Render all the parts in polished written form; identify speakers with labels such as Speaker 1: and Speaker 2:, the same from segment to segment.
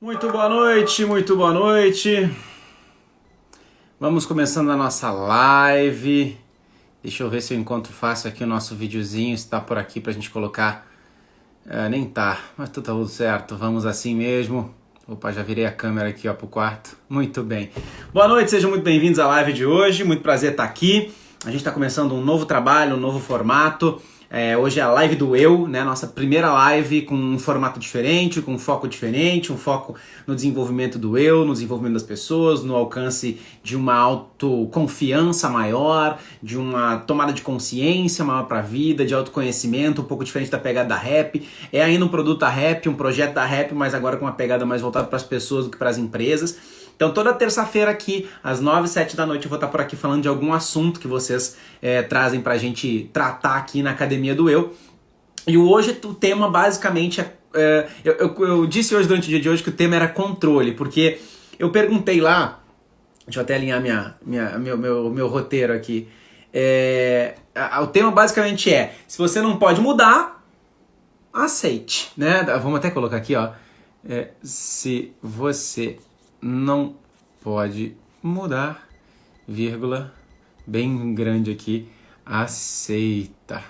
Speaker 1: Muito boa noite, muito boa noite. Vamos começando a nossa live. Deixa eu ver se eu encontro fácil aqui o nosso videozinho, se tá por aqui pra gente colocar. Nem tá, mas tá tudo certo, vamos assim mesmo. Opa, já virei a câmera aqui ó pro quarto. Muito bem. Boa noite, sejam muito bem-vindos à live de hoje, muito prazer estar aqui. A gente está começando um novo trabalho, um novo formato. Hoje é a live do eu, né? Nossa primeira live com um formato diferente, com um foco diferente, um foco no desenvolvimento do eu, no desenvolvimento das pessoas, no alcance de uma autoconfiança maior, de uma tomada de consciência maior para a vida, de autoconhecimento, um pouco diferente da pegada da rap. É ainda um produto da rap, um projeto da rap, mas agora com uma pegada mais voltada para as pessoas do que para as empresas. Então toda terça-feira aqui, às 9, 7 da noite, eu vou estar por aqui falando de algum assunto que vocês trazem pra gente tratar aqui na Academia do Eu. E hoje o tema basicamente eu disse hoje durante o dia de hoje que o tema era controle, porque eu perguntei lá, deixa eu até alinhar meu roteiro aqui, o tema basicamente se você não pode mudar, aceite, né? Vamos até colocar aqui, ó, se você não pode mudar, vírgula, bem grande aqui, aceita.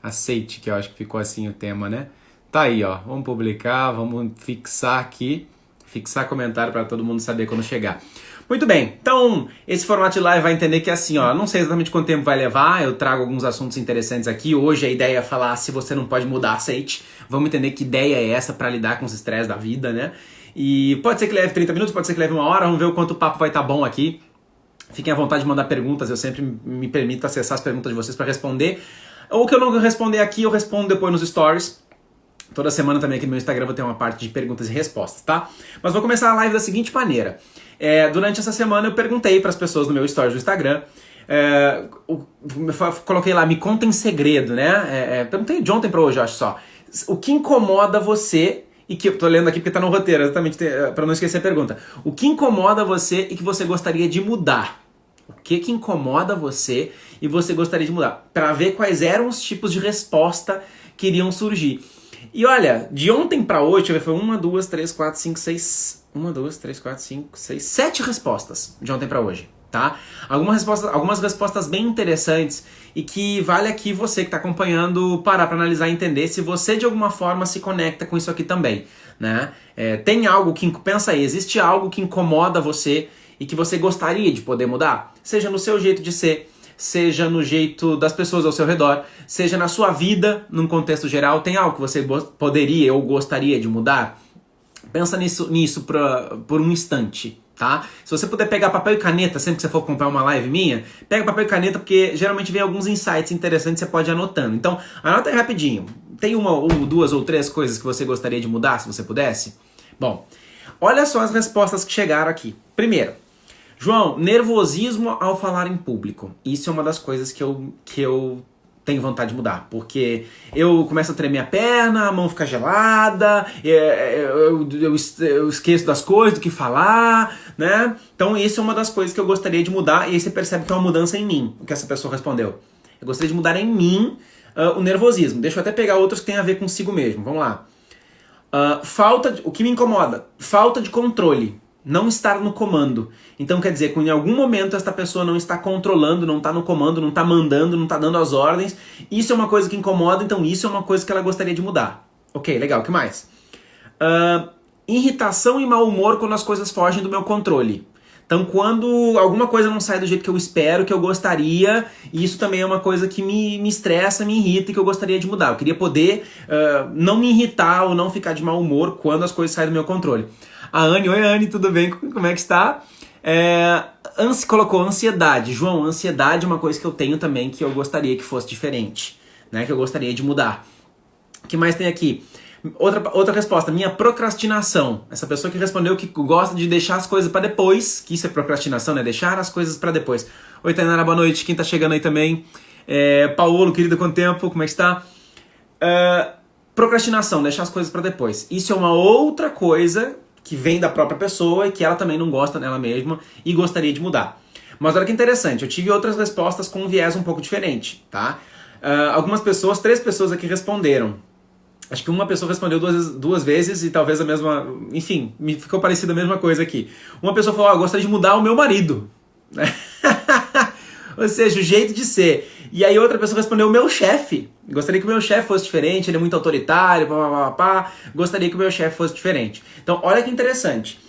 Speaker 1: Aceite, que eu acho que ficou assim o tema, né? Tá aí, ó, vamos publicar, vamos fixar aqui, fixar comentário para todo mundo saber quando chegar. Muito bem, então esse formato de live vai entender que assim, ó, não sei exatamente quanto tempo vai levar, eu trago alguns assuntos interessantes aqui. Hoje a ideia é falar se você não pode mudar, aceite. Vamos entender que ideia é essa para lidar com os estresses da vida, né? E pode ser que leve 30 minutos, pode ser que leve 1 hora, vamos ver o quanto o papo vai estar bom aqui. Fiquem à vontade de mandar perguntas, eu sempre me permito acessar as perguntas de vocês para responder. Ou que eu não responder aqui, eu respondo depois nos stories. Toda semana também aqui no meu Instagram vou ter uma parte de perguntas e respostas, tá? Mas vou começar a live da seguinte maneira. Durante essa semana eu perguntei para as pessoas no meu stories do Instagram, coloquei lá, me conta em segredo, né? Perguntei de ontem para hoje, eu acho só. O que incomoda você, e que eu tô lendo aqui porque tá no roteiro, exatamente para não esquecer a pergunta. O que incomoda você e que você gostaria de mudar? O que incomoda você e você gostaria de mudar? Para ver quais eram os tipos de resposta que iriam surgir. E olha, de ontem para hoje, deixa eu ver, foi 1, 2, 3, 4, 5, 6... 1, 2, 3, 4, 5, 6, 7 respostas de ontem para hoje, tá? Algumas respostas bem interessantes e que vale aqui você que está acompanhando parar para analisar e entender se você de alguma forma se conecta com isso aqui também, né? Tem algo que... Pensa aí, existe algo que incomoda você e que você gostaria de poder mudar? Seja no seu jeito de ser, seja no jeito das pessoas ao seu redor, seja na sua vida, num contexto geral, tem algo que você poderia ou gostaria de mudar? Pensa nisso por um instante, tá? Se você puder pegar papel e caneta sempre que você for comprar uma live minha, pega papel e caneta porque geralmente vem alguns insights interessantes que você pode ir anotando. Então, anota aí rapidinho. Tem 1 ou 2 ou 3 coisas que você gostaria de mudar, se você pudesse? Bom, olha só as respostas que chegaram aqui. Primeiro, João, nervosismo ao falar em público. Isso é uma das coisas que eu tenho vontade de mudar, porque eu começo a tremer a perna, a mão fica gelada, eu esqueço das coisas, do que falar, né? Então isso é uma das coisas que eu gostaria de mudar, e aí você percebe que é uma mudança em mim, o que essa pessoa respondeu. Eu gostaria de mudar em mim o nervosismo. Deixa eu até pegar outros que tem a ver consigo mesmo, vamos lá. O que me incomoda? Falta de controle. Não estar no comando. Então quer dizer que em algum momento esta pessoa não está controlando, não está no comando, não está mandando, não está dando as ordens. Isso é uma coisa que incomoda, então isso é uma coisa que ela gostaria de mudar. Ok, legal, o que mais? Irritação e mau humor quando as coisas fogem do meu controle. Então quando alguma coisa não sai do jeito que eu espero, que eu gostaria, isso também é uma coisa que me estressa, me irrita e que eu gostaria de mudar. Eu queria poder não me irritar ou não ficar de mau humor quando as coisas saem do meu controle. A Anne, oi Anne, tudo bem? Como é que está? Colocou ansiedade. João, ansiedade é uma coisa que eu tenho também que eu gostaria que fosse diferente, né? Que eu gostaria de mudar. O que mais tem aqui? Outra resposta, minha procrastinação. Essa pessoa que respondeu que gosta de deixar as coisas para depois, que isso é procrastinação, né? Deixar as coisas para depois. Oi Tainara, boa noite. Quem tá chegando aí também? Paulo, querido, quanto tempo? Como é que está? Procrastinação, deixar as coisas para depois. Isso é uma outra coisa que vem da própria pessoa e que ela também não gosta nela mesma e gostaria de mudar. Mas olha que interessante, eu tive outras respostas com um viés um pouco diferente, tá? Algumas pessoas, 3 pessoas aqui responderam. Acho que uma pessoa respondeu duas vezes e talvez a mesma... Enfim, me ficou parecida a mesma coisa aqui. Uma pessoa falou, eu gostaria de mudar o meu marido. Ou seja, o jeito de ser. E aí outra pessoa respondeu, o meu chefe. Gostaria que o meu chefe fosse diferente, ele é muito autoritário, gostaria que o meu chefe fosse diferente. Então, olha que interessante.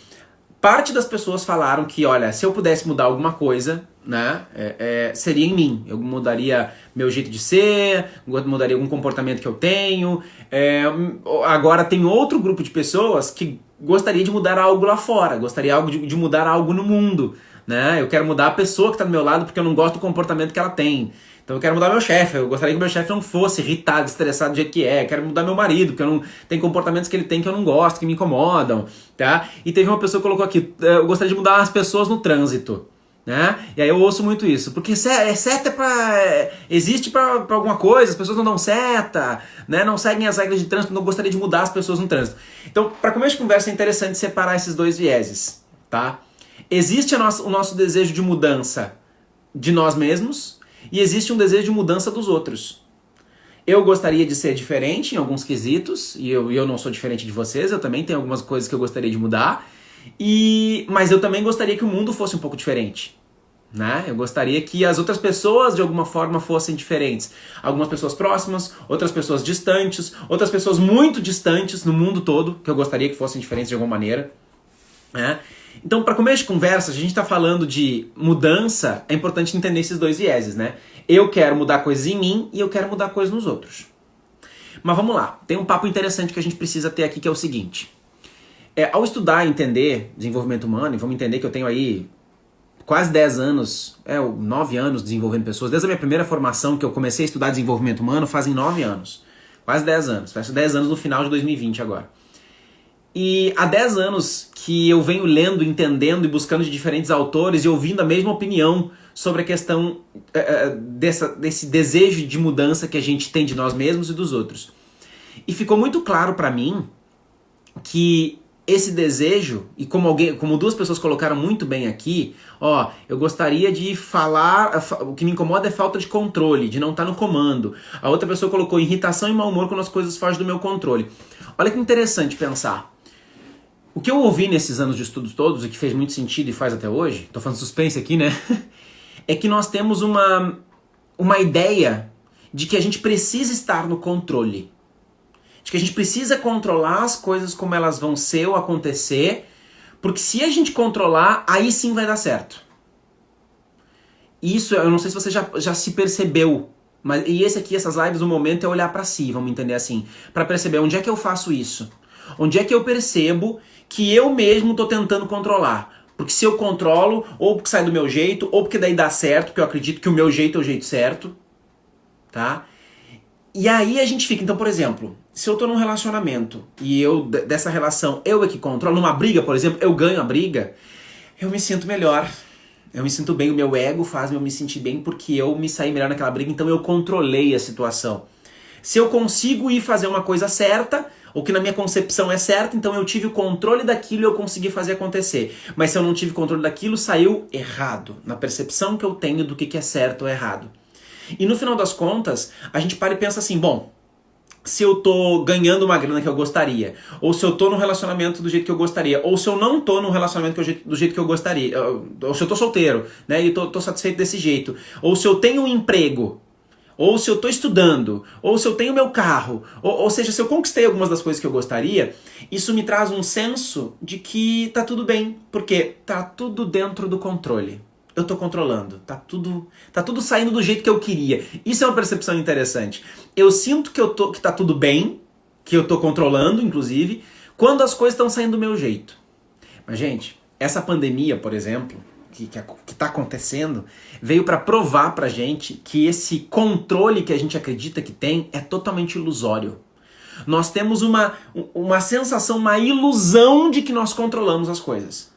Speaker 1: Parte das pessoas falaram que, olha, se eu pudesse mudar alguma coisa, né, seria em mim. Eu mudaria meu jeito de ser, mudaria algum comportamento que eu tenho. Agora tem outro grupo de pessoas que gostaria de mudar algo lá fora, gostaria de mudar algo no mundo. Né? Eu quero mudar a pessoa que está do meu lado porque eu não gosto do comportamento que ela tem. Então eu quero mudar meu chefe, eu gostaria que meu chefe não fosse irritado, estressado do jeito que é. Eu quero mudar meu marido, porque tem comportamentos que ele tem que eu não gosto, que me incomodam. Tá? E teve uma pessoa que colocou aqui, eu gostaria de mudar as pessoas no trânsito. Né? E aí eu ouço muito isso, porque seta existe pra alguma coisa, as pessoas não dão seta, né? Não seguem as regras de trânsito, não gostaria de mudar as pessoas no trânsito. Então, para começo de conversa é interessante separar esses dois vieses. Tá? Existe o nosso desejo de mudança de nós mesmos e existe um desejo de mudança dos outros. Eu gostaria de ser diferente em alguns quesitos, e eu não sou diferente de vocês, eu também tenho algumas coisas que eu gostaria de mudar, mas eu também gostaria que o mundo fosse um pouco diferente. Né? Eu gostaria que as outras pessoas de alguma forma fossem diferentes. Algumas pessoas próximas, outras pessoas distantes, outras pessoas muito distantes no mundo todo, que eu gostaria que fossem diferentes de alguma maneira. Né? Então, para começo de conversa, a gente está falando de mudança, é importante entender esses dois vieses, né? Eu quero mudar coisas em mim e eu quero mudar coisas nos outros. Mas vamos lá, tem um papo interessante que a gente precisa ter aqui, que é o seguinte. Ao estudar e entender desenvolvimento humano, e vamos entender que eu tenho aí quase 10 anos, 9 anos desenvolvendo pessoas, desde a minha primeira formação que eu comecei a estudar desenvolvimento humano, fazem 9 anos. Quase 10 anos, faz 10 anos no final de 2020 agora. E há 10 anos que eu venho lendo, entendendo e buscando de diferentes autores e ouvindo a mesma opinião sobre a questão desse desejo de mudança que a gente tem de nós mesmos e dos outros. E ficou muito claro para mim que esse desejo, e como duas pessoas colocaram muito bem aqui, eu gostaria de falar, o que me incomoda é falta de controle, de não estar no comando. A outra pessoa colocou irritação e mau humor quando as coisas fogem do meu controle. Olha que interessante pensar. O que eu ouvi nesses anos de estudos todos, e que fez muito sentido e faz até hoje, tô falando suspense aqui, né? É que nós temos uma ideia de que a gente precisa estar no controle. De que a gente precisa controlar as coisas como elas vão ser ou acontecer, porque se a gente controlar, aí sim vai dar certo. Isso, eu não sei se você já se percebeu, e essas lives, o momento é olhar pra si, vamos entender assim, pra perceber onde é que eu faço isso. Onde é que eu percebo que eu mesmo tô tentando controlar. Porque se eu controlo, ou porque sai do meu jeito, ou porque daí dá certo, porque eu acredito que o meu jeito é o jeito certo. Tá? E aí a gente fica, então, por exemplo, se eu tô num relacionamento e dessa relação eu é que controlo, numa briga, por exemplo, eu ganho a briga, eu me sinto melhor. Eu me sinto bem, o meu ego faz eu me sentir bem porque eu me saí melhor naquela briga, então eu controlei a situação. Se eu consigo ir fazer uma coisa certa, o que na minha concepção é certo, então eu tive o controle daquilo e eu consegui fazer acontecer. Mas se eu não tive controle daquilo, saiu errado, na percepção que eu tenho do que é certo ou errado. E no final das contas, a gente para e pensa assim, bom, se eu tô ganhando uma grana que eu gostaria, ou se eu tô num relacionamento do jeito que eu gostaria, ou se eu não tô num relacionamento do jeito que eu gostaria, ou se eu tô solteiro, né, e tô satisfeito desse jeito, ou se eu tenho um emprego, ou se eu estou estudando, ou se eu tenho meu carro, ou seja, se eu conquistei algumas das coisas que eu gostaria, isso me traz um senso de que tá tudo bem, porque tá tudo dentro do controle. Eu tô controlando, tá tudo saindo do jeito que eu queria. Isso é uma percepção interessante. Eu sinto que tá tudo bem, que eu tô controlando, inclusive, quando as coisas estão saindo do meu jeito. Mas, gente, essa pandemia, por exemplo, que está acontecendo, veio para provar pra gente que esse controle que a gente acredita que tem é totalmente ilusório. Nós temos uma sensação, uma ilusão de que nós controlamos as coisas.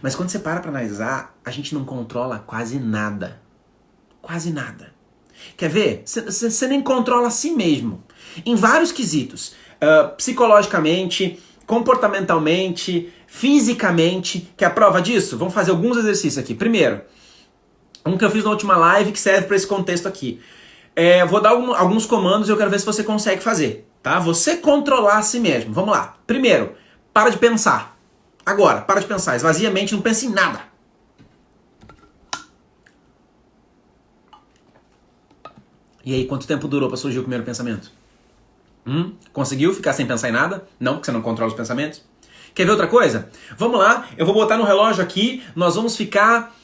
Speaker 1: Mas quando você para analisar, a gente não controla quase nada. Quase nada. Quer ver? Você nem controla a si mesmo. Em vários quesitos. Psicologicamente, comportamentalmente, fisicamente. Quer a prova disso? Vamos fazer alguns exercícios aqui. Primeiro, um que eu fiz na última live que serve para esse contexto aqui. Vou dar alguns comandos e eu quero ver se você consegue fazer, tá? Você controlar a si mesmo. Vamos lá. Primeiro, para de pensar. Agora, para de pensar. Esvazia a mente, não pense em nada. E aí, quanto tempo durou para surgir o primeiro pensamento? Conseguiu ficar sem pensar em nada? Não, porque você não controla os pensamentos. Quer ver outra coisa? Vamos lá, eu vou botar no relógio aqui, nós vamos ficar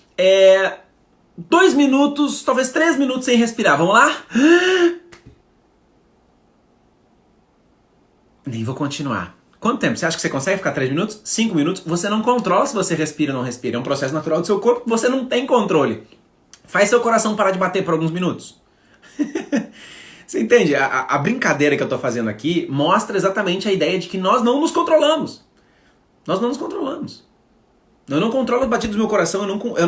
Speaker 1: 2 minutos, talvez 3 minutos sem respirar. Vamos lá? Nem vou continuar. Quanto tempo? Você acha que você consegue ficar 3 minutos? 5 minutos? Você não controla se você respira ou não respira. É um processo natural do seu corpo, você não tem controle. Faz seu coração parar de bater por alguns minutos. Você entende? A brincadeira que eu tô fazendo aqui mostra exatamente a ideia de que nós não nos controlamos. Nós não nos controlamos. Eu não controlo as batidas do meu coração, eu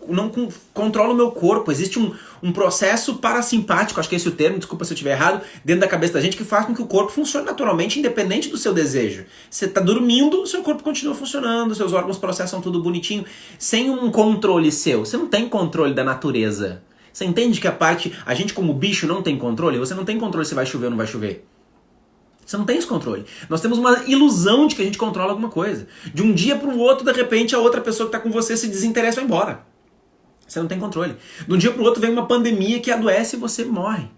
Speaker 1: não controlo o meu corpo. Existe um processo parasimpático, acho que é esse o termo, desculpa se eu estiver errado, dentro da cabeça da gente, que faz com que o corpo funcione naturalmente, independente do seu desejo. Você está dormindo, o seu corpo continua funcionando, seus órgãos processam tudo bonitinho, sem um controle seu. Você não tem controle da natureza. Você entende que a gente como bicho não tem controle? Você não tem controle se vai chover ou não vai chover. Você não tem esse controle. Nós temos uma ilusão de que a gente controla alguma coisa. De um dia para o outro, de repente, a outra pessoa que está com você se desinteressa e vai embora. Você não tem controle. De um dia para o outro vem uma pandemia que adoece e você morre.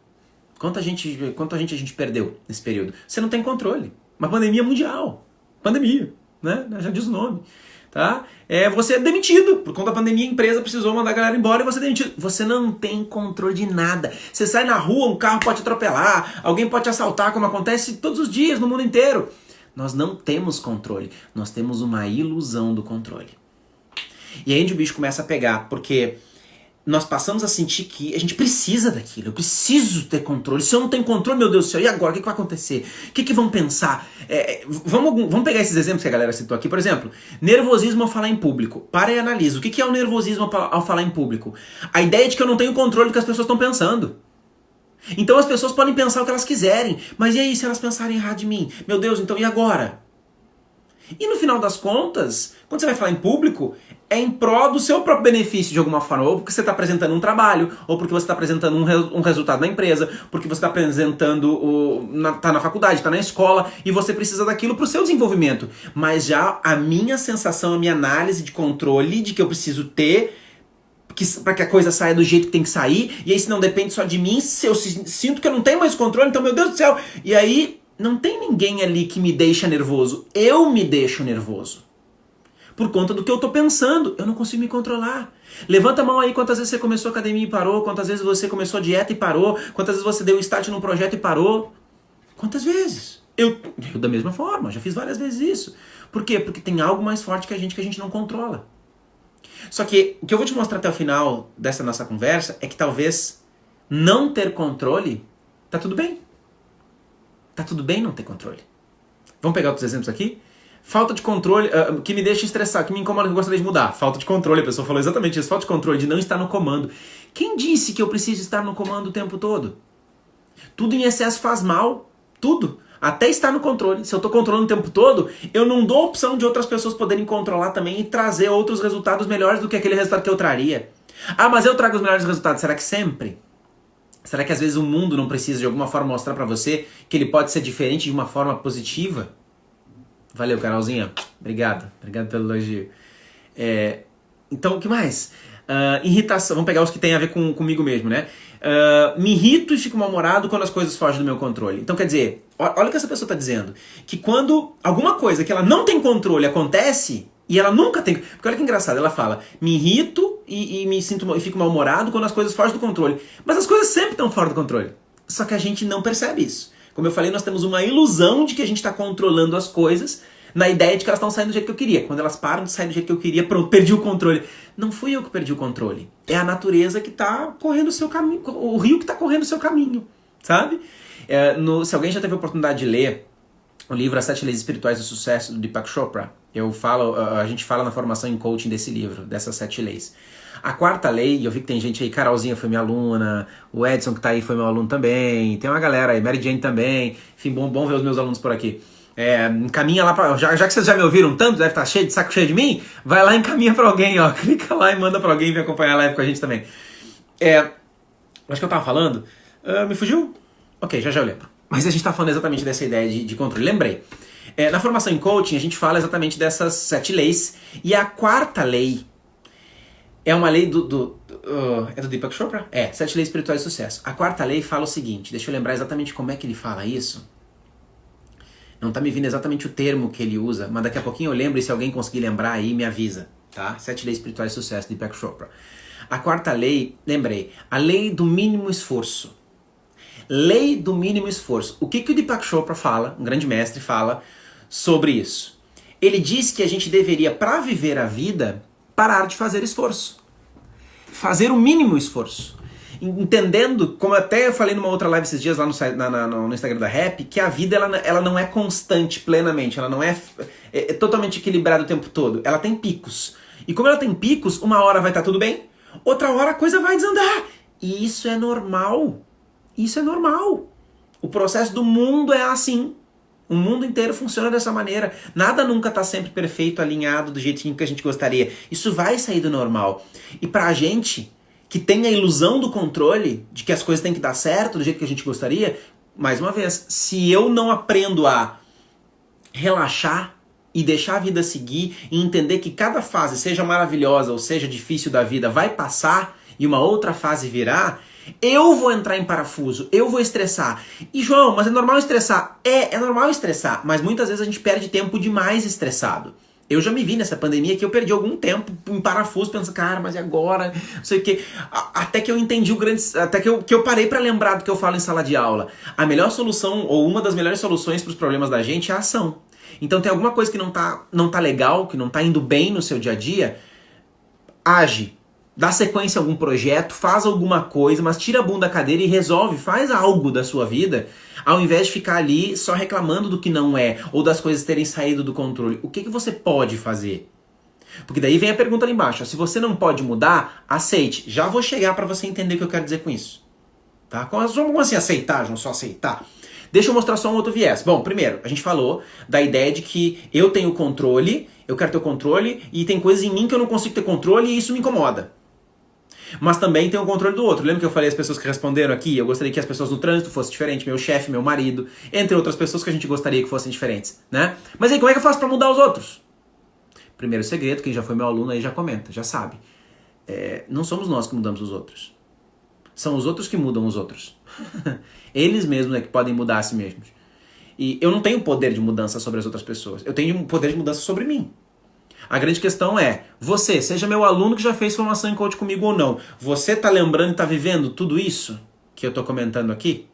Speaker 1: Quanta gente a gente perdeu nesse período? Você não tem controle. Uma pandemia mundial. Pandemia, né? Já diz o nome. Tá? Você é demitido. Por conta da pandemia, a empresa precisou mandar a galera embora e você é demitido. Você não tem controle de nada. Você sai na rua, um carro pode te atropelar, alguém pode te assaltar, como acontece todos os dias no mundo inteiro. Nós não temos controle. Nós temos uma ilusão do controle. E aí onde o bicho começa a pegar, porque nós passamos a sentir que a gente precisa daquilo. Eu preciso ter controle. Se eu não tenho controle, meu Deus do céu, e agora? O que vai acontecer? O que vão pensar? Vamos pegar esses exemplos que a galera citou aqui. Por exemplo, nervosismo ao falar em público. Para e analisa. O que é o nervosismo ao falar em público? A ideia de que eu não tenho controle do que as pessoas estão pensando. Então as pessoas podem pensar o que elas quiserem. Mas e aí, se elas pensarem errado de mim? Meu Deus, então e agora? E no final das contas, quando você vai falar em público, é em prol do seu próprio benefício de alguma forma, ou porque você está apresentando um trabalho, ou porque você está apresentando um resultado na empresa, porque você está apresentando, está na faculdade, está na escola, e você precisa daquilo para o seu desenvolvimento. Mas já a minha sensação, a minha análise de controle, de que eu preciso ter, para que a coisa saia do jeito que tem que sair, e aí se não depende só de mim, se eu sinto que eu não tenho mais controle, então meu Deus do céu, e aí não tem ninguém ali que me deixa nervoso, eu me deixo nervoso. Por conta do que eu tô pensando, eu não consigo me controlar. Levanta a mão aí quantas vezes você começou a academia e parou, quantas vezes você começou a dieta e parou, quantas vezes você deu start num projeto e parou. Quantas vezes? Eu da mesma forma, já fiz várias vezes isso. Por quê? Porque tem algo mais forte que a gente não controla. Só que o que eu vou te mostrar até o final dessa nossa conversa é que talvez não ter controle, tá tudo bem. Tá tudo bem não ter controle. Vamos pegar outros exemplos aqui? Falta de controle, que me deixa estressar, que me incomoda, que eu gostaria de mudar. Falta de controle, a pessoa falou exatamente isso. Falta de controle, de não estar no comando. Quem disse que eu preciso estar no comando o tempo todo? Tudo em excesso faz mal. Tudo. Até estar no controle. Se eu estou controlando o tempo todo, eu não dou a opção de outras pessoas poderem controlar também e trazer outros resultados melhores do que aquele resultado que eu traria. Ah, mas eu trago os melhores resultados. Será que sempre? Será que às vezes o mundo não precisa de alguma forma mostrar pra você que ele pode ser diferente de uma forma positiva? Valeu, Carolzinha. Obrigado. Obrigado pelo elogio. Então, o que mais? Irritação. Vamos pegar os que tem a ver comigo mesmo, né? Me irrito e fico mal-humorado quando as coisas fogem do meu controle. Então, quer dizer, olha o que essa pessoa está dizendo. Que quando alguma coisa que ela não tem controle acontece, e ela nunca tem... Porque olha que engraçado, ela fala, me irrito e fico mal-humorado quando as coisas fogem do controle. Mas as coisas sempre estão fora do controle. Só que a gente não percebe isso. Como eu falei, nós temos uma ilusão de que a gente está controlando as coisas na ideia de que elas estão saindo do jeito que eu queria. Quando elas param de sair do jeito que eu queria, pronto, perdi o controle. Não fui eu que perdi o controle. É a natureza que está correndo o seu caminho, o rio que está correndo o seu caminho, sabe? Se alguém já teve a oportunidade de ler o livro As 7 Leis Espirituais do Sucesso, do Deepak Chopra, a gente fala na formação em coaching desse livro, dessas 7 leis. A 4ª lei, eu vi que tem gente aí, Carolzinha foi minha aluna, o Edson que tá aí foi meu aluno também, tem uma galera aí, Mary Jane também, enfim, bom ver os meus alunos por aqui. Encaminha lá pra... Já que vocês já me ouviram tanto, deve estar cheio de saco cheio de mim, vai lá e encaminha pra alguém, ó, clica lá e manda pra alguém vir acompanhar a live com a gente também. Acho que eu tava falando... Me fugiu? Ok, já eu lembro. Mas a gente tá falando exatamente dessa ideia de controle. Lembrei. Na formação em coaching, a gente fala exatamente dessas 7 leis. E a quarta lei é uma lei é do Deepak Chopra? 7 leis espirituais de sucesso. A quarta lei fala o seguinte, deixa eu lembrar exatamente como é que ele fala isso. Não tá me vindo exatamente o termo que ele usa, mas daqui a pouquinho eu lembro e se alguém conseguir lembrar aí, me avisa, tá? 7 leis espirituais de sucesso, Deepak Chopra. A quarta lei, lembrei, a lei do mínimo esforço. Lei do mínimo esforço. O que o Deepak Chopra fala, um grande mestre fala, sobre isso? Ele diz que a gente deveria, para viver a vida, parar de fazer esforço. Fazer o mínimo esforço. Entendendo, como até eu falei numa outra live esses dias lá no Instagram da Rap, que a vida ela não é constante plenamente, ela não é totalmente equilibrada o tempo todo. Ela tem picos. E como ela tem picos, uma hora vai estar tudo bem, outra hora a coisa vai desandar. E isso é normal. Isso é normal. O processo do mundo é assim. O mundo inteiro funciona dessa maneira. Nada nunca está sempre perfeito, alinhado do jeitinho que a gente gostaria. Isso vai sair do normal. E pra gente que tem a ilusão do controle, de que as coisas têm que dar certo do jeito que a gente gostaria, mais uma vez, se eu não aprendo a relaxar e deixar a vida seguir e entender que cada fase, seja maravilhosa ou seja difícil da vida, vai passar e uma outra fase virá, eu vou entrar em parafuso, eu vou estressar. E João, mas é normal estressar? É normal estressar, mas muitas vezes a gente perde tempo demais estressado. Eu já me vi nessa pandemia que eu perdi algum tempo em parafuso, pensando, cara, mas e agora? Não sei o quê. Até que eu entendi o grande... Até que eu parei pra lembrar do que eu falo em sala de aula. A melhor solução, ou uma das melhores soluções pros problemas da gente é a ação. Então tem alguma coisa que não tá legal, que não tá indo bem no seu dia a dia, age. Dá sequência a algum projeto, faz alguma coisa, mas tira a bunda da cadeira e resolve, faz algo da sua vida, ao invés de ficar ali só reclamando do que não é, ou das coisas terem saído do controle. O que você pode fazer? Porque daí vem a pergunta ali embaixo. Se você não pode mudar, aceite. Já vou chegar para você entender o que eu quero dizer com isso. Tá? Como assim aceitar, não só aceitar? Deixa eu mostrar só um outro viés. Bom, primeiro, a gente falou da ideia de que eu tenho controle, eu quero ter o controle, e tem coisas em mim que eu não consigo ter controle e isso me incomoda. Mas também tem o controle do outro. Lembra que eu falei as pessoas que responderam aqui? Eu gostaria que as pessoas no trânsito fossem diferentes, meu chefe, meu marido, entre outras pessoas que a gente gostaria que fossem diferentes, né? Mas aí, como é que eu faço pra mudar os outros? Primeiro segredo, quem já foi meu aluno aí já comenta, já sabe. Não somos nós que mudamos os outros. São os outros que mudam os outros. Eles mesmos é que podem mudar a si mesmos. E eu não tenho poder de mudança sobre as outras pessoas. Eu tenho um poder de mudança sobre mim. A grande questão é, você, seja meu aluno que já fez formação em coach comigo ou não, você tá lembrando e tá vivendo tudo isso que eu tô comentando aqui?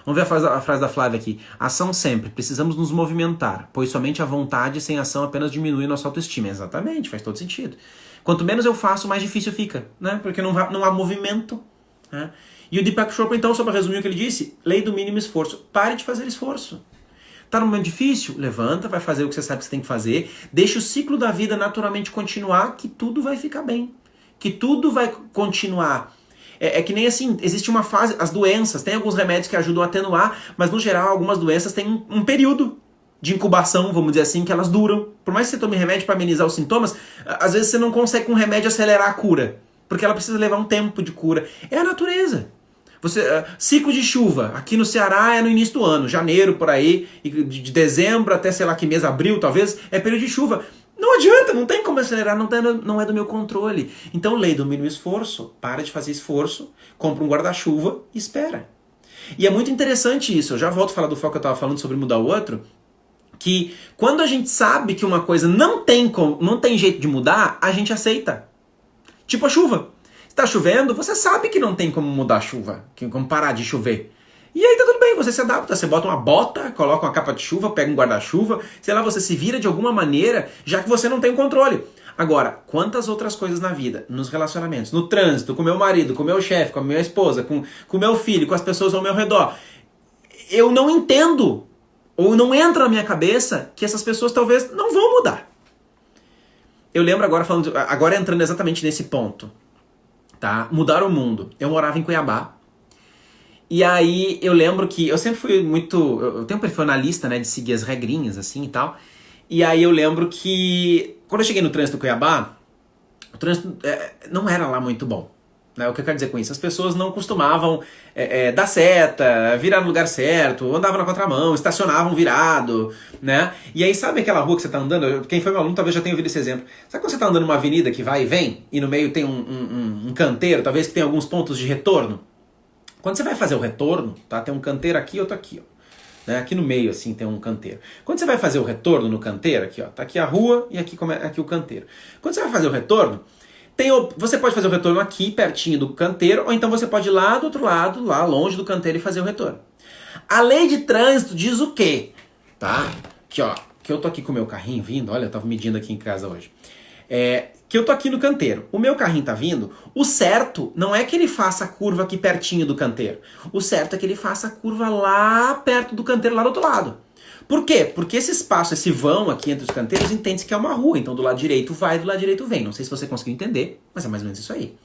Speaker 1: Vamos ver a frase da Flávia aqui. Ação sempre, precisamos nos movimentar, pois somente a vontade sem ação apenas diminui nossa autoestima. Exatamente, faz todo sentido. Quanto menos eu faço, mais difícil fica, né? Porque não há movimento. Né? E o Deepak Chopra, então, só para resumir o que ele disse, lei do mínimo esforço. Pare de fazer esforço. Tá num momento difícil? Levanta, vai fazer o que você sabe que você tem que fazer, deixa o ciclo da vida naturalmente continuar, que tudo vai ficar bem. Que tudo vai continuar. É que nem assim, existe uma fase, as doenças, tem alguns remédios que ajudam a atenuar, mas no geral algumas doenças têm um período de incubação, vamos dizer assim, que elas duram. Por mais que você tome remédio para amenizar os sintomas, às vezes você não consegue com um remédio acelerar a cura, porque ela precisa levar um tempo de cura. É a natureza. Ciclo de chuva, aqui no Ceará é no início do ano, janeiro por aí, de dezembro até sei lá que mês, abril talvez, é período de chuva. Não adianta, não tem como acelerar, não é do meu controle. Então, lei do mínimo esforço, para de fazer esforço, compra um guarda-chuva e espera. E é muito interessante isso, eu já volto a falar do foco que eu estava falando sobre mudar o outro, que quando a gente sabe que uma coisa não tem jeito de mudar, a gente aceita. Tipo a chuva. Está chovendo, você sabe que não tem como mudar a chuva, como parar de chover. E aí tá tudo bem, você se adapta, você bota uma bota, coloca uma capa de chuva, pega um guarda-chuva, sei lá, você se vira de alguma maneira, já que você não tem controle. Agora, quantas outras coisas na vida, nos relacionamentos, no trânsito, com meu marido, com meu chefe, com a minha esposa, com meu filho, com as pessoas ao meu redor, eu não entendo, ou não entra na minha cabeça que essas pessoas talvez não vão mudar. Eu lembro agora entrando exatamente nesse ponto. Tá? Mudar o mundo. Eu morava em Cuiabá. E aí eu lembro que eu sempre fui muito... Eu tenho um perfil analista, né? De seguir as regrinhas assim e tal. E aí eu lembro que quando eu cheguei no trânsito do Cuiabá, o trânsito não era lá muito bom. Né? O que eu quero dizer com isso? As pessoas não costumavam dar seta, virar no lugar certo, andavam na contramão, estacionavam virado, né? E aí sabe aquela rua que você tá andando? Quem foi meu aluno talvez já tenha ouvido esse exemplo. Sabe quando você tá andando numa avenida que vai e vem, e no meio tem um canteiro, talvez que tem alguns pontos de retorno? Quando você vai fazer o retorno, tá? Tem um canteiro aqui e outro aqui, ó. Né? Aqui no meio, assim, tem um canteiro. Quando você vai fazer o retorno no canteiro, aqui, ó, tá aqui a rua e aqui o canteiro. Quando você vai fazer o retorno, você pode fazer o retorno aqui, pertinho do canteiro, ou então você pode ir lá do outro lado, lá longe do canteiro e fazer o retorno. A lei de trânsito diz o quê? Tá? Que ó, que eu tô aqui com o meu carrinho vindo, olha, eu tava medindo aqui em casa hoje. Que eu tô aqui no canteiro, o meu carrinho tá vindo, o certo não é que ele faça a curva aqui pertinho do canteiro. O certo é que ele faça a curva lá perto do canteiro, lá do outro lado. Por quê? Porque esse espaço, esse vão aqui entre os canteiros, entende-se que é uma rua. Então do lado direito vai, do lado direito vem. Não sei se você conseguiu entender, mas é mais ou menos isso aí.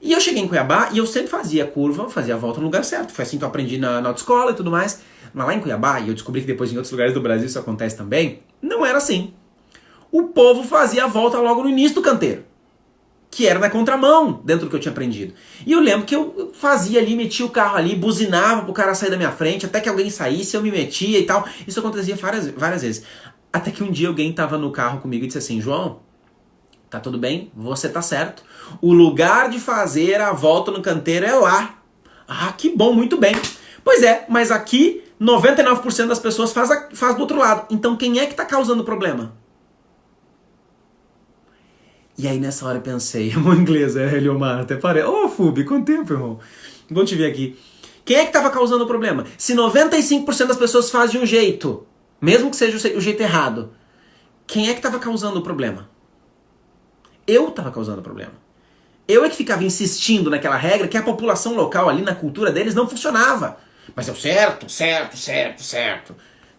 Speaker 1: E eu cheguei em Cuiabá e eu sempre fazia a curva, fazia a volta no lugar certo. Foi assim que eu aprendi na autoescola e tudo mais. Mas lá em Cuiabá, e eu descobri que depois em outros lugares do Brasil isso acontece também, não era assim. O povo fazia a volta logo no início do canteiro, que era na contramão, dentro do que eu tinha aprendido. E eu lembro que eu fazia ali, metia o carro ali, buzinava pro cara sair da minha frente, até que alguém saísse, eu me metia e tal. Isso acontecia várias vezes. Até que um dia alguém tava no carro comigo e disse assim, João, tá tudo bem? Você tá certo. O lugar de fazer a volta no canteiro é lá. Ah, que bom, muito bem. Pois é, mas aqui 99% das pessoas faz do outro lado. Então quem é que tá causando o problema? E aí nessa hora eu pensei, irmão inglês, Eliomar, até parece. Ô, Fubi, quanto tempo, irmão? Bom te ver aqui. Quem é que estava causando o problema? Se 95% das pessoas fazem de um jeito, mesmo que seja o jeito errado, quem é que estava causando o problema? Eu estava causando o problema. Eu é que ficava insistindo naquela regra que a população local ali, na cultura deles, não funcionava. Mas eu certo.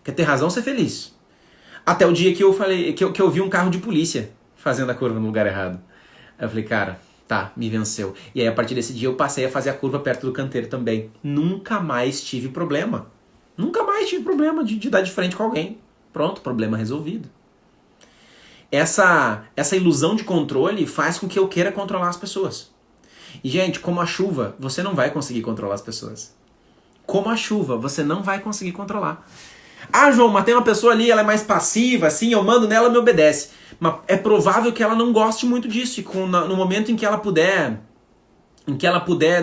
Speaker 1: Quer ter razão, ser feliz. Até o dia que eu falei, que eu vi um carro de polícia fazendo a curva no lugar errado. Aí eu falei, cara, tá, me venceu. E aí a partir desse dia eu passei a fazer a curva perto do canteiro também. Nunca mais tive problema. Nunca mais tive problema de dar de frente com alguém. Pronto, problema resolvido. Essa ilusão de controle faz com que eu queira controlar as pessoas. E, gente, como a chuva, você não vai conseguir controlar as pessoas. Como a chuva, você não vai conseguir controlar. Ah, João, mas tem uma pessoa ali, ela é mais passiva, assim, eu mando nela, me obedece. Mas é provável que ela não goste muito disso. E no momento em que ela puder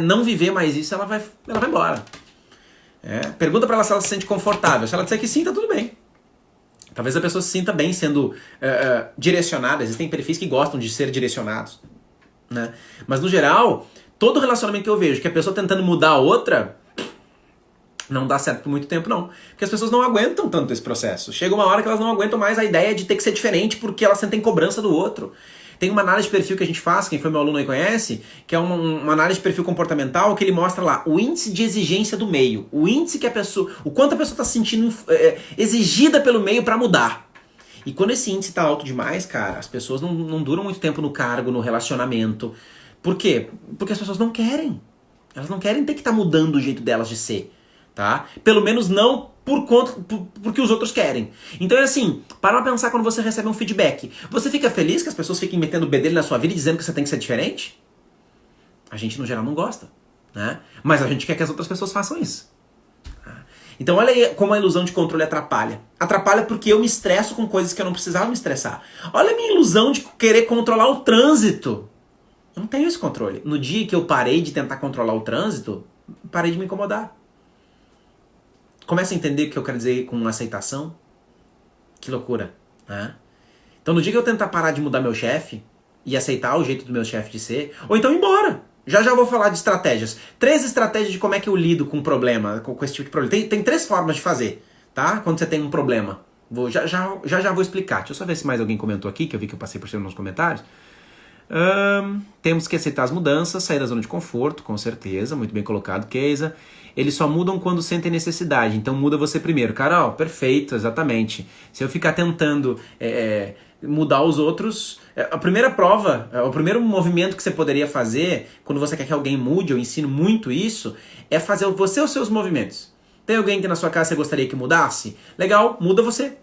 Speaker 1: não viver mais isso, ela vai embora. Pergunta pra ela se ela se sente confortável. Se ela disser que sim, tá tudo bem. Talvez a pessoa se sinta bem sendo direcionada. Existem perfis que gostam de ser direcionados, né? Mas no geral, todo relacionamento que eu vejo que a pessoa tentando mudar a outra não dá certo por muito tempo, não. Porque as pessoas não aguentam tanto esse processo. Chega uma hora que elas não aguentam mais a ideia de ter que ser diferente porque elas sentem cobrança do outro. Tem uma análise de perfil que a gente faz, quem foi meu aluno aí conhece, que é uma análise de perfil comportamental que ele mostra lá o índice de exigência do meio. O índice que o quanto a pessoa está se sentindo exigida pelo meio para mudar. E quando esse índice tá alto demais, cara, as pessoas não duram muito tempo no cargo, no relacionamento. Por quê? Porque as pessoas não querem. Elas não querem ter que estar mudando o jeito delas de ser. Tá? Pelo menos não porque os outros querem. Então é assim, para pensar quando você recebe um feedback. Você fica feliz que as pessoas fiquem metendo o bedelho na sua vida e dizendo que você tem que ser diferente? A gente no geral não gosta, né? Mas a gente quer que as outras pessoas façam isso. Então olha aí como a ilusão de controle atrapalha. Atrapalha porque eu me estresso com coisas que eu não precisava me estressar. Olha a minha ilusão de querer controlar o trânsito. Eu não tenho esse controle. No dia que eu parei de tentar controlar o trânsito, parei de me incomodar. Começa a entender o que eu quero dizer com aceitação? Que loucura, né? Então no dia que eu tentar parar de mudar meu chefe e aceitar o jeito do meu chefe de ser, ou então ir embora. Já vou falar de estratégias. 3 estratégias de como é que eu lido com problema, com esse tipo de problema. Tem 3 formas de fazer, tá? Quando você tem um problema. Já vou explicar. Deixa eu só ver se mais alguém comentou aqui, que eu vi que eu passei por cima nos comentários. Temos que aceitar as mudanças, sair da zona de conforto, com certeza, muito bem colocado, Keisa. Eles só mudam quando sentem necessidade, então muda você primeiro. Carol, perfeito, exatamente. Se eu ficar tentando mudar os outros, a primeira prova, o primeiro movimento que você poderia fazer, quando você quer que alguém mude, eu ensino muito isso, é fazer você os seus movimentos. Tem alguém que na sua casa você gostaria que mudasse? Legal, muda você.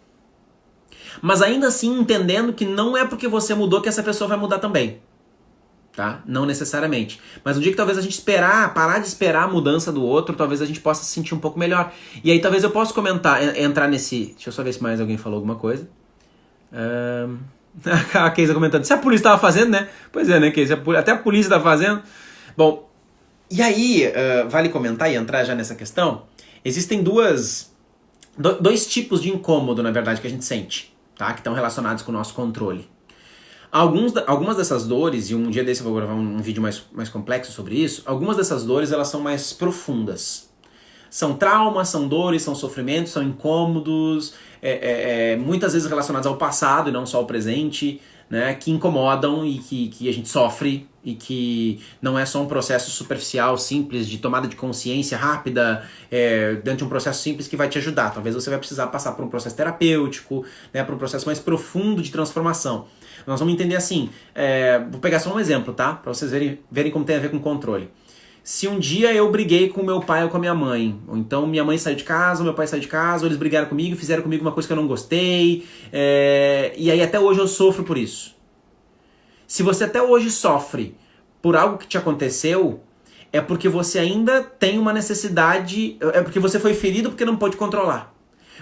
Speaker 1: Mas ainda assim entendendo que não é porque você mudou que essa pessoa vai mudar também. tá? Não necessariamente. Mas um dia que talvez a gente parar de esperar a mudança do outro, talvez a gente possa se sentir um pouco melhor. E aí talvez eu possa entrar nesse... Deixa eu só ver se mais alguém falou alguma coisa. A Keisa comentando, se a polícia estava fazendo, né? Pois é, né, Keisa? Até a polícia está fazendo. Bom, e aí, vale comentar e entrar já nessa questão, existem dois tipos de incômodo, na verdade, que a gente sente, tá? Que estão relacionados com o nosso controle. Algumas dessas dores, e um dia desse eu vou gravar um vídeo mais complexo sobre isso, algumas dessas dores, elas são mais profundas. São traumas, são dores, são sofrimentos, são incômodos, muitas vezes relacionados ao passado e não só ao presente, né, que incomodam e que a gente sofre, e que não é só um processo superficial, simples, de tomada de consciência rápida, dentro de um processo simples que vai te ajudar. Talvez você vai precisar passar por um processo terapêutico, né, por um processo mais profundo de transformação. Nós vamos entender assim, vou pegar só um exemplo, tá? Para vocês verem como tem a ver com controle. Se um dia eu briguei com meu pai ou com a minha mãe, ou então minha mãe saiu de casa, meu pai saiu de casa, ou eles brigaram comigo, fizeram comigo uma coisa que eu não gostei, e aí até hoje eu sofro por isso. Se você até hoje sofre por algo que te aconteceu, é porque você ainda tem uma necessidade, é porque você foi ferido porque não pôde controlar.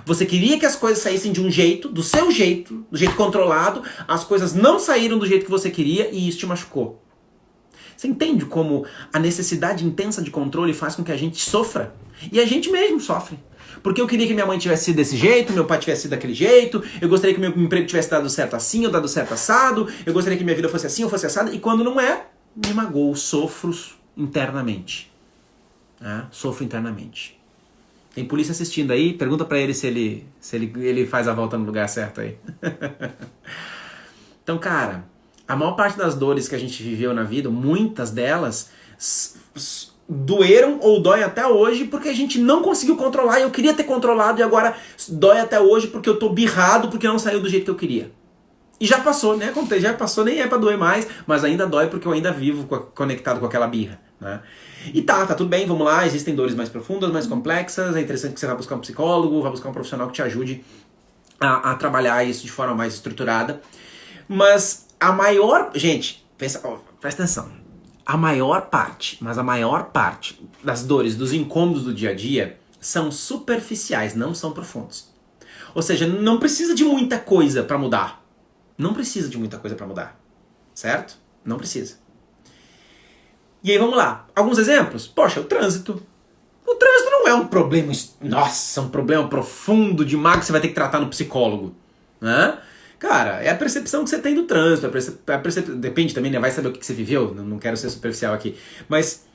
Speaker 1: Você queria que as coisas saíssem de um jeito, do seu jeito, do jeito controlado, as coisas não saíram do jeito que você queria e isso te machucou. Você entende como a necessidade intensa de controle faz com que a gente sofra? E a gente mesmo sofre. Porque eu queria que minha mãe tivesse sido desse jeito, meu pai tivesse sido daquele jeito, eu gostaria que meu emprego tivesse dado certo assim, ou dado certo assado, eu gostaria que minha vida fosse assim ou fosse assada, e quando não é, me magoo, sofro internamente. Sofro internamente. Tem polícia assistindo aí, pergunta pra ele se ele faz a volta no lugar certo aí. Então, cara, a maior parte das dores que a gente viveu na vida, muitas delas, doeram ou dói até hoje porque a gente não conseguiu controlar. Eu queria ter controlado e agora dói até hoje porque eu tô birrado porque não saiu do jeito que eu queria. E já passou, né? Já passou, nem é pra doer mais, mas ainda dói porque eu ainda vivo conectado com aquela birra, né? E tá tudo bem, vamos lá, existem dores mais profundas, mais complexas, é interessante que você vá buscar um psicólogo, vá buscar um profissional que te ajude a trabalhar isso de forma mais estruturada. Mas a maior... Gente, presta atenção. A maior parte das dores, dos incômodos do dia a dia são superficiais, não são profundos. Ou seja, não precisa de muita coisa pra mudar. Não precisa de muita coisa pra mudar. Certo? Não precisa. E aí vamos lá. Alguns exemplos? Poxa, o trânsito. O trânsito não é um problema... Nossa, um problema profundo demais que você vai ter que tratar no psicólogo. Né? Cara, é a percepção que você tem do trânsito. Depende também, né? Vai saber o que você viveu. Não quero ser superficial aqui. Mas...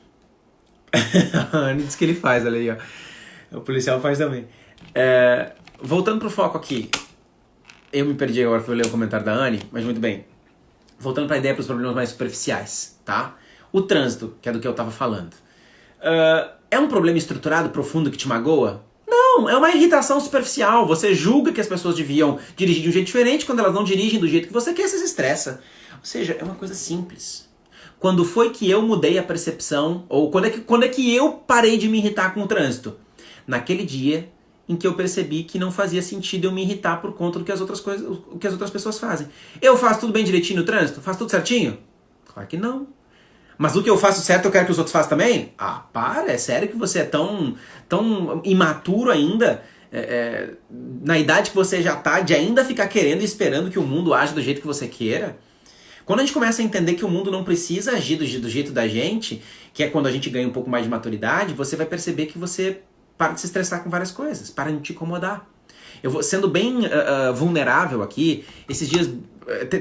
Speaker 1: a Anne diz que ele faz, olha aí, ó. O policial faz também. Voltando pro foco aqui. Eu me perdi agora, fui ler o comentário da Anne, mas muito bem. Voltando pra ideia, pros problemas mais superficiais, tá? O trânsito, que é do que eu tava falando. É um problema estruturado, profundo, que te magoa? Não, é uma irritação superficial. Você julga que as pessoas deviam dirigir de um jeito diferente, quando elas não dirigem do jeito que você quer, você se estressa. Ou seja, é uma coisa simples. Quando foi que eu mudei a percepção, ou quando é que eu parei de me irritar com o trânsito? Naquele dia em que eu percebi que não fazia sentido eu me irritar por conta do que as outras pessoas fazem. Eu faço tudo bem direitinho no trânsito? Faço tudo certinho? Claro que não. Mas o que eu faço certo eu quero que os outros façam também? Ah, para, é sério que você é tão imaturo ainda, na idade que você já tá, de ainda ficar querendo e esperando que o mundo age do jeito que você queira? Quando a gente começa a entender que o mundo não precisa agir do jeito da gente, que é quando a gente ganha um pouco mais de maturidade, você vai perceber que você para de se estressar com várias coisas, para de te incomodar. Eu vou sendo bem vulnerável aqui, esses dias...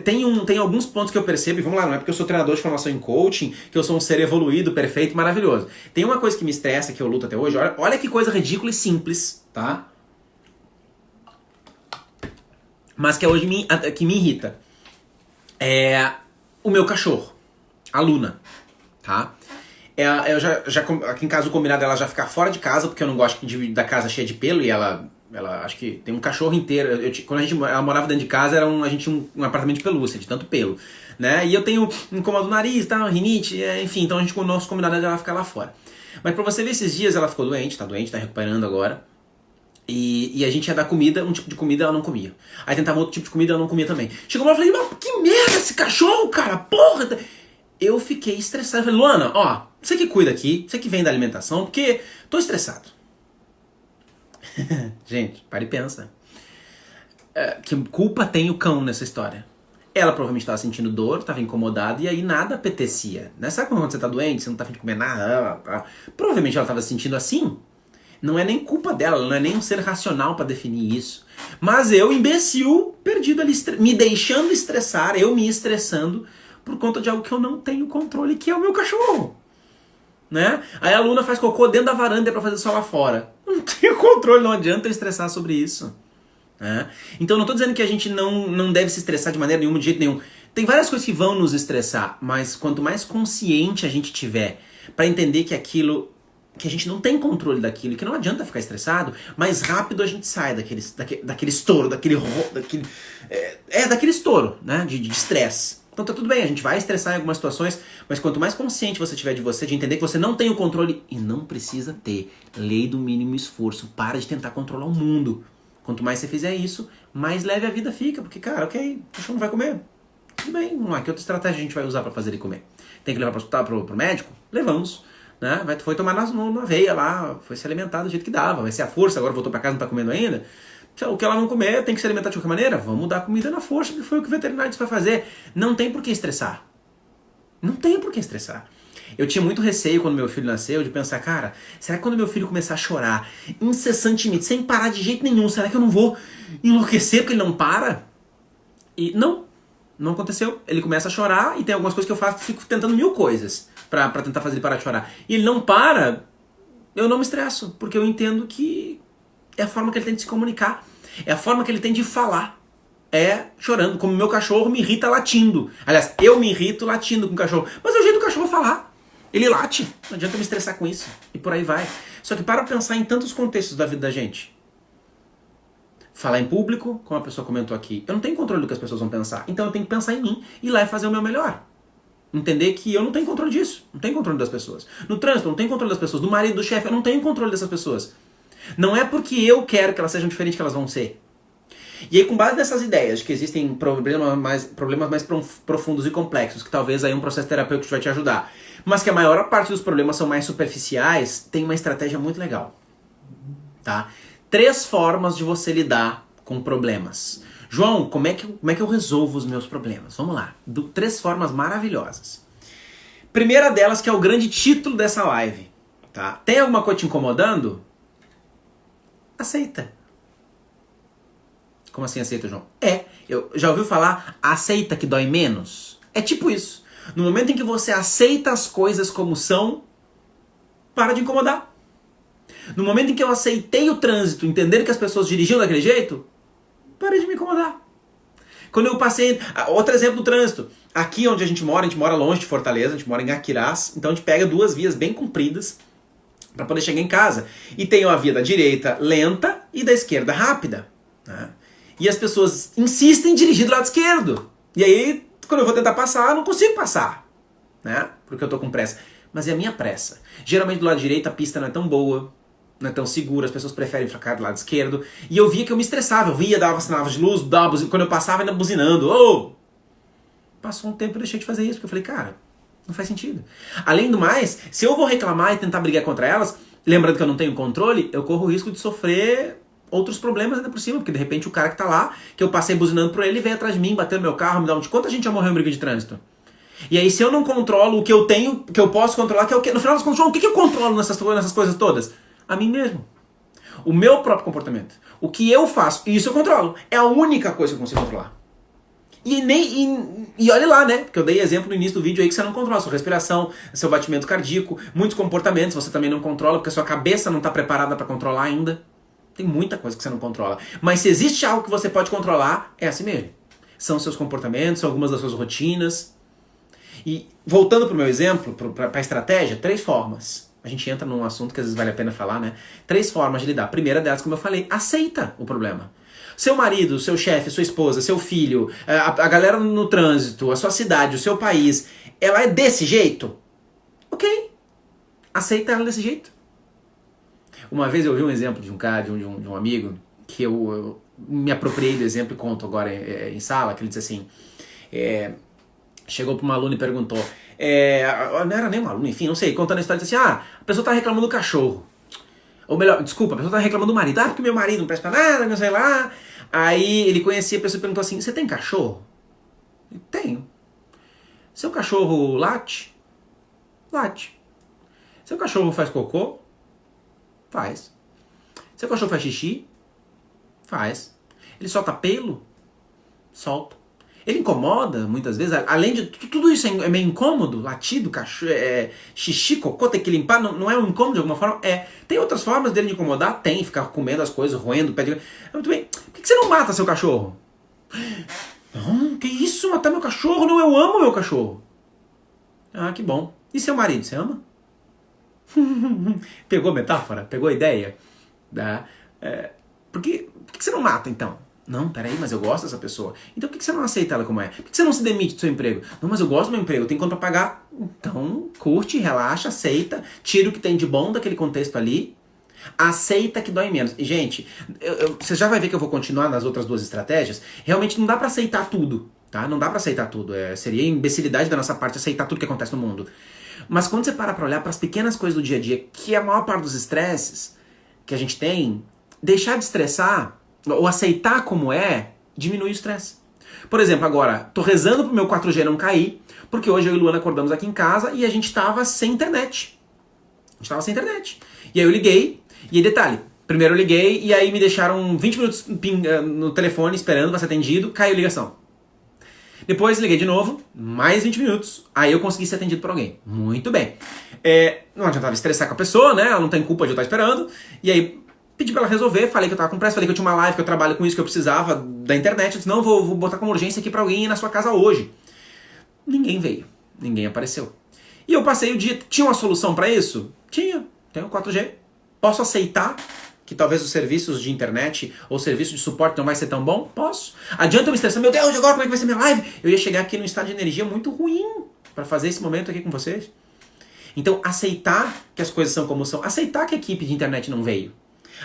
Speaker 1: Tem alguns pontos que eu percebo, e vamos lá, não é porque eu sou treinador de formação em coaching, que eu sou um ser evoluído, perfeito, maravilhoso. Tem uma coisa que me estressa, que eu luto até hoje, olha que coisa ridícula e simples, tá? Mas que hoje que me irrita. É o meu cachorro, a Luna, tá? Aqui em casa o combinado é ela já ficar fora de casa, porque eu não gosto da casa cheia de pelo, e ela acho que tem um cachorro inteiro. Quando ela morava dentro de casa, a gente tinha um apartamento de pelúcia, de tanto pelo, né? E eu tenho incômodo no nariz, tá? Rinite, enfim, então o nosso combinado é ela ficar lá fora. Mas pra você ver, esses dias ela ficou doente, tá recuperando agora. E a gente ia dar comida, um tipo de comida ela não comia. Aí tentava outro tipo de comida, ela não comia também. Chegou uma hora e falei, mas que merda esse cachorro, cara, porra! eu fiquei estressado. Eu falei, Luana, ó, você que cuida aqui, você que vem da alimentação, porque tô estressado. Gente, para e pensa. Que culpa tem o cão nessa história? Ela provavelmente estava sentindo dor, estava incomodada e aí nada apetecia. Né? Sabe quando você está doente, você não está afim de comer nada? Provavelmente ela estava se sentindo assim. Não é nem culpa dela, ela não é nem um ser racional para definir isso. Mas eu, imbecil, perdido ali, me deixando estressar, eu me estressando por conta de algo que eu não tenho controle, que é o meu cachorro. Né? Aí a Luna faz cocô dentro da varanda para fazer só lá fora. Não tenho controle, não adianta eu estressar sobre isso. Né? Então não estou dizendo que a gente não deve se estressar de maneira nenhuma, de jeito nenhum. Tem várias coisas que vão nos estressar, mas quanto mais consciente a gente tiver para entender que aquilo, que a gente não tem controle daquilo, que não adianta ficar estressado, mais rápido a gente sai daquele estouro, daquele estouro, né, de estresse. Então tá tudo bem, a gente vai estressar em algumas situações, mas quanto mais consciente você tiver de você, de entender que você não tem o controle, e não precisa ter, lei do mínimo esforço, para de tentar controlar o mundo. Quanto mais você fizer isso, mais leve a vida fica, porque, cara, ok, o cachorro não vai comer. Tudo bem, vamos lá, que outra estratégia a gente vai usar para fazer ele comer? Tem que levar para o hospital, pro médico? Levamos. Né? Foi tomar na veia lá, foi se alimentar do jeito que dava, vai ser a força, agora voltou para casa, não tá comendo ainda. O que ela não comer tem que se alimentar de qualquer maneira, vamos dar comida na força, que foi o que o veterinário disse para fazer. Não tem por que estressar. Não tem por que estressar. Eu tinha muito receio quando meu filho nasceu de pensar, cara, será que quando meu filho começar a chorar incessantemente, sem parar de jeito nenhum, será que eu não vou enlouquecer porque ele não para? E não aconteceu. Ele começa a chorar e tem algumas coisas que eu faço, fico tentando mil coisas pra tentar fazer ele parar de chorar. E ele não para, eu não me estresso, porque eu entendo que é a forma que ele tem de se comunicar, é a forma que ele tem de falar. É chorando, como meu cachorro me irrita latindo. Aliás, eu me irrito latindo com o cachorro, mas é o jeito do cachorro falar. Ele late, não adianta eu me estressar com isso. E por aí vai. Só que para pensar em tantos contextos da vida da gente. Falar em público, como a pessoa comentou aqui. Eu não tenho controle do que as pessoas vão pensar. Então eu tenho que pensar em mim, ir lá e fazer o meu melhor. Entender que eu não tenho controle disso. Não tenho controle das pessoas. No trânsito, eu não tenho controle das pessoas. Do marido, do chefe, eu não tenho controle dessas pessoas. Não é porque eu quero que elas sejam diferentes que elas vão ser. E aí, com base nessas ideias de que existem problemas mais profundos e complexos, que talvez aí um processo terapêutico vai te ajudar, mas que a maior parte dos problemas são mais superficiais, tem uma estratégia muito legal. Tá? 3 formas de você lidar com problemas. João, como é que eu resolvo os meus problemas? Vamos lá. 3 formas maravilhosas. Primeira delas, que é o grande título dessa live. Tá? Tem alguma coisa te incomodando? Aceita. Como assim aceita, João? Já ouviu falar aceita que dói menos? É tipo isso. No momento em que você aceita as coisas como são, para de incomodar. No momento em que eu aceitei o trânsito, entender que as pessoas dirigiam daquele jeito, parei de me incomodar. Quando eu passei... Outro exemplo do trânsito. Aqui onde a gente mora longe de Fortaleza, a gente mora em Aquirás, então a gente pega 2 vias bem compridas para poder chegar em casa. E tem a via da direita lenta e da esquerda rápida. Né? E as pessoas insistem em dirigir do lado esquerdo. E aí, quando eu vou tentar passar, eu não consigo passar. Né? Porque eu tô com pressa. Mas é a minha pressa. Geralmente do lado direito a pista não é tão boa, não é tão segura, as pessoas preferem ficar do lado esquerdo. E eu via que eu me estressava. Eu via, dava sinal de luz, quando eu passava ainda buzinando. Oh! Passou um tempo e eu deixei de fazer isso. Porque eu falei, cara, não faz sentido. Além do mais, se eu vou reclamar e tentar brigar contra elas, lembrando que eu não tenho controle, eu corro o risco de sofrer outros problemas ainda por cima, porque de repente o cara que tá lá, que eu passei buzinando por ele, veio atrás de mim, bateu no meu carro, me dá quanta gente já morreu em briga de trânsito? E aí se eu não controlo o que eu tenho, que eu posso controlar, que é o que, no final das contas, o que eu controlo nessas coisas todas? A mim mesmo. O meu próprio comportamento. O que eu faço, isso eu controlo. É a única coisa que eu consigo controlar. E olha lá, né? Porque eu dei exemplo no início do vídeo aí que você não controla a sua respiração, seu batimento cardíaco, muitos comportamentos você também não controla, porque a sua cabeça não está preparada para controlar ainda. Tem muita coisa que você não controla. Mas se existe algo que você pode controlar, é assim mesmo. São seus comportamentos, são algumas das suas rotinas. E voltando para o meu exemplo, para a estratégia, 3 formas. A gente entra num assunto que às vezes vale a pena falar, né? 3 formas de lidar. A primeira delas, como eu falei, aceita o problema. Seu marido, seu chefe, sua esposa, seu filho, a galera no trânsito, a sua cidade, o seu país, ela é desse jeito? Ok. Aceita ela desse jeito. Uma vez eu vi um exemplo de um cara, de um amigo, que eu me apropriei do exemplo e conto agora em sala, que ele disse assim, chegou para uma aluna e perguntou, Não era nem um aluno, enfim, não sei, contando a história, disse assim, a pessoa tá reclamando do cachorro. Ou melhor, desculpa, a pessoa tá reclamando do marido. Porque meu marido não presta pra nada, não sei lá. Aí ele conhecia a pessoa e perguntou assim, você tem cachorro? Eu tenho. Seu cachorro late? Late. Seu cachorro faz cocô? Faz. Seu cachorro faz xixi? Faz. Ele solta pelo? Solta. Ele incomoda, muitas vezes, além de tudo isso é meio incômodo, latido, cachorro, xixi, cocô, tem que limpar, não é um incômodo de alguma forma? Tem outras formas dele de incomodar? Tem, ficar comendo as coisas, roendo, pé de... Muito bem, por que você não mata seu cachorro? Não, que isso, matar meu cachorro? Não, eu amo meu cachorro. Que bom. E seu marido, você ama? Pegou a metáfora? Pegou a ideia? Por que você não mata, então? Não, peraí, mas eu gosto dessa pessoa. Então por que você não aceita ela como é? Por que você não se demite do seu emprego? Não, mas eu gosto do meu emprego, eu tenho conta pra pagar. Então curte, relaxa, aceita, tira o que tem de bom daquele contexto ali, aceita que dói menos. E gente, você já vai ver que eu vou continuar nas outras duas estratégias. Realmente não dá pra aceitar tudo, tá? Não dá pra aceitar tudo. Seria imbecilidade da nossa parte aceitar tudo que acontece no mundo. Mas quando você para pra olhar pras pequenas coisas do dia a dia, que é a maior parte dos estresses que a gente tem, deixar de estressar ou aceitar como diminui o estresse. Por exemplo, agora, tô rezando pro meu 4G não cair, porque hoje eu e Luana acordamos aqui em casa e a gente tava sem internet. E aí eu liguei, e aí detalhe, primeiro eu liguei e aí me deixaram 20 minutos no telefone esperando pra ser atendido, caiu a ligação. Depois liguei de novo, mais 20 minutos, aí eu consegui ser atendido por alguém. Muito bem. Não adiantava estressar com a pessoa, né? Ela não tem culpa de eu estar esperando. E aí pedi pra ela resolver, falei que eu tava com pressa, falei que eu tinha uma live, que eu trabalho com isso, que eu precisava da internet. Eu disse, não, vou botar como urgência aqui pra alguém ir na sua casa hoje. Ninguém veio, ninguém apareceu. E eu passei o dia, tinha uma solução pra isso? Tinha, tenho 4G. Posso aceitar que talvez os serviços de internet ou serviço de suporte não vai ser tão bom? Posso. Adianta eu me estressar, meu Deus, agora como é que vai ser minha live? Eu ia chegar aqui num estado de energia muito ruim pra fazer esse momento aqui com vocês. Então, aceitar que as coisas são como são, aceitar que a equipe de internet não veio.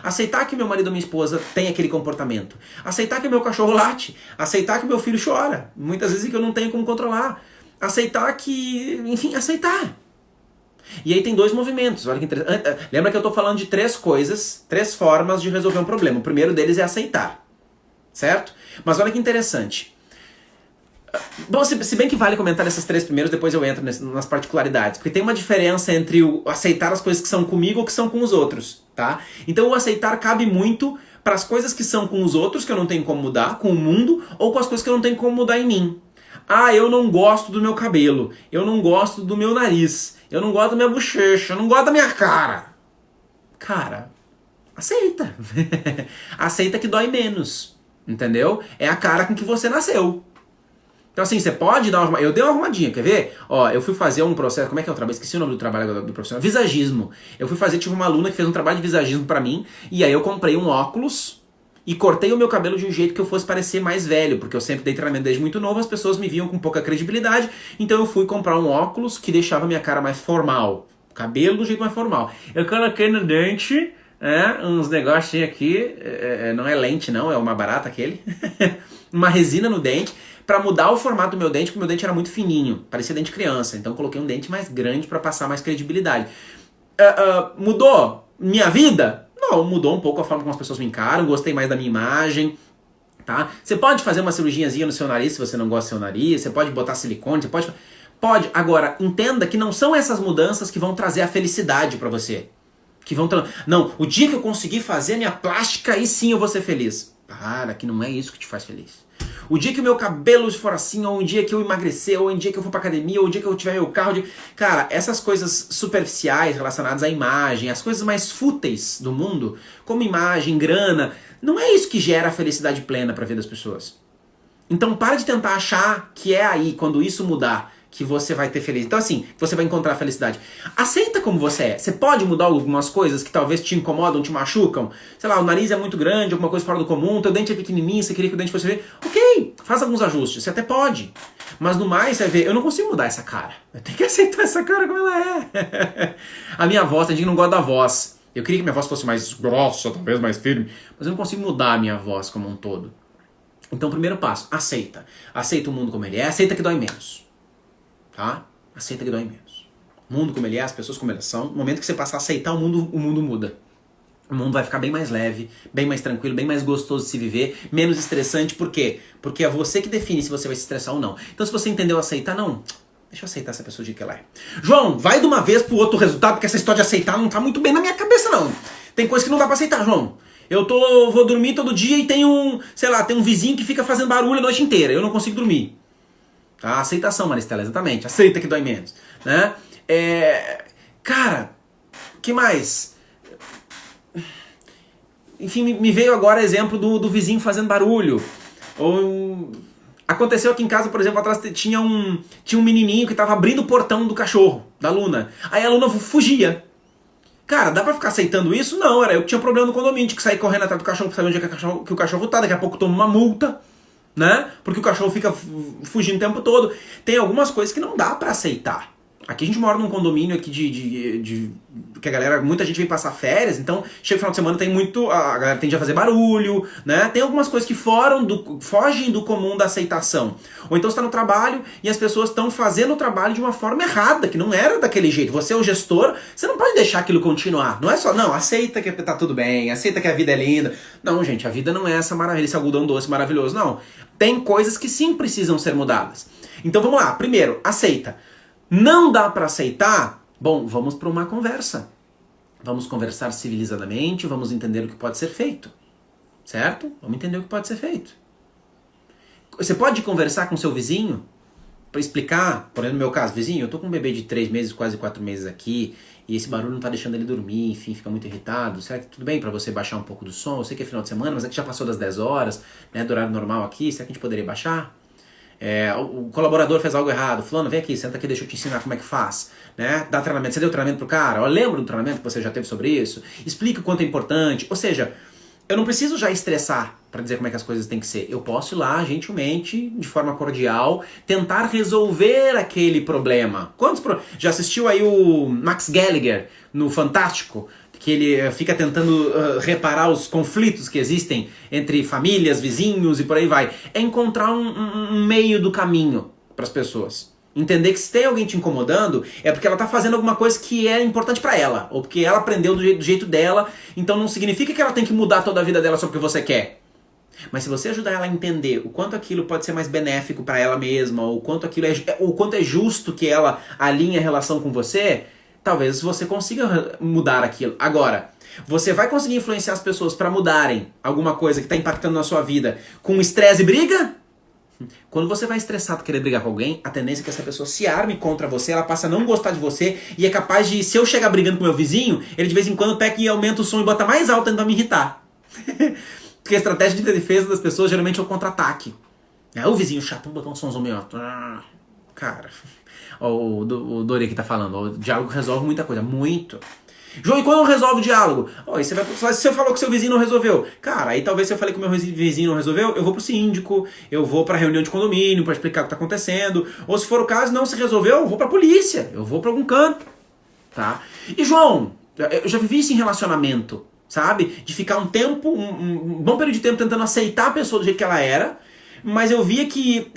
Speaker 1: Aceitar que meu marido ou minha esposa tem aquele comportamento. Aceitar que meu cachorro late. Aceitar que meu filho chora. Muitas vezes que eu não tenho como controlar. Aceitar que... Enfim, aceitar. E aí tem dois movimentos. Olha que interessante. Lembra que eu tô falando de três coisas, três formas de resolver um problema. O primeiro deles é aceitar. Certo? Mas olha que interessante. Bom, se bem que vale comentar essas três primeiros, depois eu entro nas particularidades. Porque tem uma diferença entre o aceitar as coisas que são comigo ou que são com os outros, tá? Então o aceitar cabe muito para as coisas que são com os outros, que eu não tenho como mudar, com o mundo, ou com as coisas que eu não tenho como mudar em mim. Eu não gosto do meu cabelo, eu não gosto do meu nariz, eu não gosto da minha bochecha, eu não gosto da minha cara. Cara, aceita. Aceita que dói menos, entendeu? É a cara com que você nasceu. Então assim, você pode dar uma... Eu dei uma arrumadinha, quer ver? Eu fui fazer um processo... Como é que é o trabalho? Esqueci o nome do trabalho do profissional. Visagismo. Eu fui fazer, tive uma aluna que fez um trabalho de visagismo pra mim, e aí eu comprei um óculos e cortei o meu cabelo de um jeito que eu fosse parecer mais velho, porque eu sempre dei treinamento desde muito novo, as pessoas me viam com pouca credibilidade, então eu fui comprar um óculos que deixava minha cara mais formal. Cabelo do jeito mais formal. Eu coloquei no dente, uns negocinhos aqui, não é lente não, é uma barata aquele, uma resina no dente, pra mudar o formato do meu dente, porque o meu dente era muito fininho, parecia dente de criança, então eu coloquei um dente mais grande pra passar mais credibilidade. Mudou minha vida? Não, mudou um pouco a forma como as pessoas me encaram, gostei mais da minha imagem, tá? Você pode fazer uma cirurgiazinha no seu nariz se você não gosta do seu nariz, você pode botar silicone, você pode... Pode, agora, entenda que não são essas mudanças que vão trazer a felicidade pra você. Não, o dia que eu conseguir fazer a minha plástica, aí sim eu vou ser feliz. Para, que não é isso que te faz feliz. O dia que o meu cabelo for assim, ou um dia que eu emagrecer, ou um dia que eu for pra academia, ou um dia que eu tiver meu carro... Cara, essas coisas superficiais relacionadas à imagem, as coisas mais fúteis do mundo, como imagem, grana, não é isso que gera a felicidade plena pra vida das pessoas. Então para de tentar achar que é aí, quando isso mudar, que você vai ter felicidade. Então assim, você vai encontrar a felicidade. Aceita como você é. Você pode mudar algumas coisas que talvez te incomodam, te machucam. Sei lá, o nariz é muito grande, alguma coisa fora do comum, teu dente é pequenininho, você queria que o dente fosse... Ok, faz alguns ajustes, você até pode. Mas no mais, você vai ver, eu não consigo mudar essa cara. Eu tenho que aceitar essa cara como ela é. A minha voz, tem gente que não gosta da voz. Eu queria que minha voz fosse mais grossa, talvez mais firme. Mas eu não consigo mudar a minha voz como um todo. Então, primeiro passo, aceita. Aceita o mundo como ele é, aceita que dói menos. Tá? aceita que dói menos. O mundo como ele é, as pessoas como elas são, no momento que você passar a aceitar o mundo muda. O mundo vai ficar bem mais leve, bem mais tranquilo, bem mais gostoso de se viver, menos estressante. Por quê? Porque é você que define se você vai se estressar ou não. Então se você entendeu aceitar, não, deixa eu aceitar essa pessoa do jeito que ela é. João, vai de uma vez pro outro resultado, porque essa história de aceitar não tá muito bem na minha cabeça, não. Tem coisa que não dá pra aceitar, João. Vou dormir todo dia e tem um vizinho que fica fazendo barulho a noite inteira. Eu não consigo dormir. Tá? Aceitação, Maristela, exatamente. Aceita que dói menos. Né? Cara, que mais? Enfim, me veio agora exemplo do vizinho fazendo barulho. Aconteceu aqui em casa, por exemplo, atrás tinha um menininho que estava abrindo o portão do cachorro, da Luna. Aí a Luna fugia. Cara, dá pra ficar aceitando isso? Não, era eu que tinha problema no condomínio, tinha que sair correndo atrás do cachorro pra saber onde é que o cachorro tá. Daqui a pouco toma uma multa, né? Porque o cachorro fica fugindo o tempo todo. Tem algumas coisas que não dá pra aceitar. Aqui a gente mora num condomínio aqui que muita gente vem passar férias, então chega o final de semana, a galera tende a fazer barulho, né? Tem algumas coisas que fogem do comum da aceitação. Ou então você tá no trabalho e as pessoas estão fazendo o trabalho de uma forma errada, que não era daquele jeito. Você é o gestor, você não pode deixar aquilo continuar. Não é só, não, aceita que tá tudo bem, aceita que a vida é linda. Não, gente, a vida não é essa maravilha, esse algodão doce maravilhoso, não. Tem coisas que sim precisam ser mudadas. Então vamos lá, primeiro, aceita. Não dá pra aceitar? Bom, vamos para uma conversa. Vamos conversar civilizadamente, vamos entender o que pode ser feito. Certo? Vamos entender o que pode ser feito. Você pode conversar com seu vizinho para explicar, por exemplo, no meu caso, vizinho, eu tô com um bebê de 3 meses, quase 4 meses aqui, e esse barulho não tá deixando ele dormir, enfim, fica muito irritado. Será que tudo bem para você baixar um pouco do som? Eu sei que é final de semana, mas é que já passou das 10 horas, né, do horário normal aqui, será que a gente poderia baixar? O colaborador fez algo errado, fulano, vem aqui, senta aqui, deixa eu te ensinar como é que faz, né? Dá treinamento, você deu treinamento pro cara, lembra do treinamento que você já teve sobre isso? Explica o quanto é importante, ou seja, eu não preciso já estressar para dizer como é que as coisas têm que ser, eu posso ir lá, gentilmente, de forma cordial, tentar resolver aquele problema. Já assistiu aí o Max Gallagher no Fantástico? Que ele fica tentando reparar os conflitos que existem entre famílias, vizinhos e por aí vai. É encontrar um meio do caminho para as pessoas. Entender que se tem alguém te incomodando, é porque ela tá fazendo alguma coisa que é importante para ela, ou porque ela aprendeu do jeito dela, então não significa que ela tem que mudar toda a vida dela só porque você quer. Mas se você ajudar ela a entender o quanto aquilo pode ser mais benéfico para ela mesma, ou o quanto é justo que ela alinhe a relação com você, talvez você consiga mudar aquilo. Agora, você vai conseguir influenciar as pessoas para mudarem alguma coisa que está impactando na sua vida com estresse e briga? Quando você vai estressado querer brigar com alguém, a tendência é que essa pessoa se arme contra você, ela passa a não gostar de você e é capaz de, se eu chegar brigando com meu vizinho, ele de vez em quando pega e aumenta o som e bota mais alto ainda pra me irritar. Porque a estratégia de defesa das pessoas geralmente é o contra-ataque. O vizinho chato, vamos botar um somzão meio alto. Cara... O Dori aqui tá falando, o diálogo resolve muita coisa, muito. João, e quando não resolve o diálogo? Se você falou que seu vizinho não resolveu, cara, aí talvez se eu falei que o meu vizinho não resolveu, eu vou pro síndico, eu vou pra reunião de condomínio pra explicar o que tá acontecendo, ou se for o caso, não se resolveu, eu vou pra polícia, eu vou pra algum canto, tá? E João, eu já vivi isso em relacionamento, sabe? De ficar um bom período de tempo tentando aceitar a pessoa do jeito que ela era, mas eu via que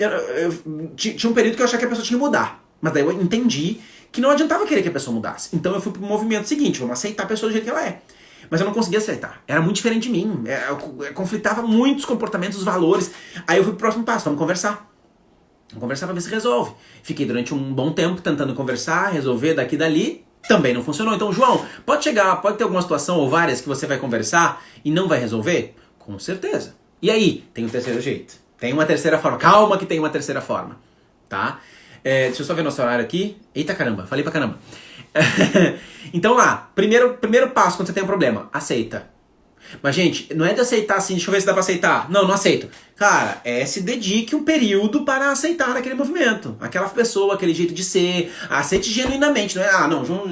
Speaker 1: tinha um período que eu achava que a pessoa tinha que mudar. Mas daí eu entendi que não adiantava querer que a pessoa mudasse. Então eu fui pro movimento seguinte, vamos aceitar a pessoa do jeito que ela é. Mas eu não conseguia aceitar. Era muito diferente de mim. Conflitava muitos comportamentos, os valores. Aí eu fui pro próximo passo, vamos conversar. Vamos conversar pra ver se resolve. Fiquei durante um bom tempo tentando conversar, resolver daqui e dali. Também não funcionou. Então, João, pode ter alguma situação ou várias que você vai conversar e não vai resolver? Com certeza. E aí? Tem um terceiro jeito. Tem uma terceira forma. Calma que tem uma terceira forma. Tá? Deixa eu só ver nosso horário aqui. Eita caramba, falei pra caramba. Então lá, primeiro passo quando você tem um problema, aceita. Mas gente, não é de aceitar assim, deixa eu ver se dá pra aceitar. Não aceito. Cara, se dedique um período para aceitar aquele movimento, aquela pessoa, aquele jeito de ser. Aceite genuinamente, não é, não, João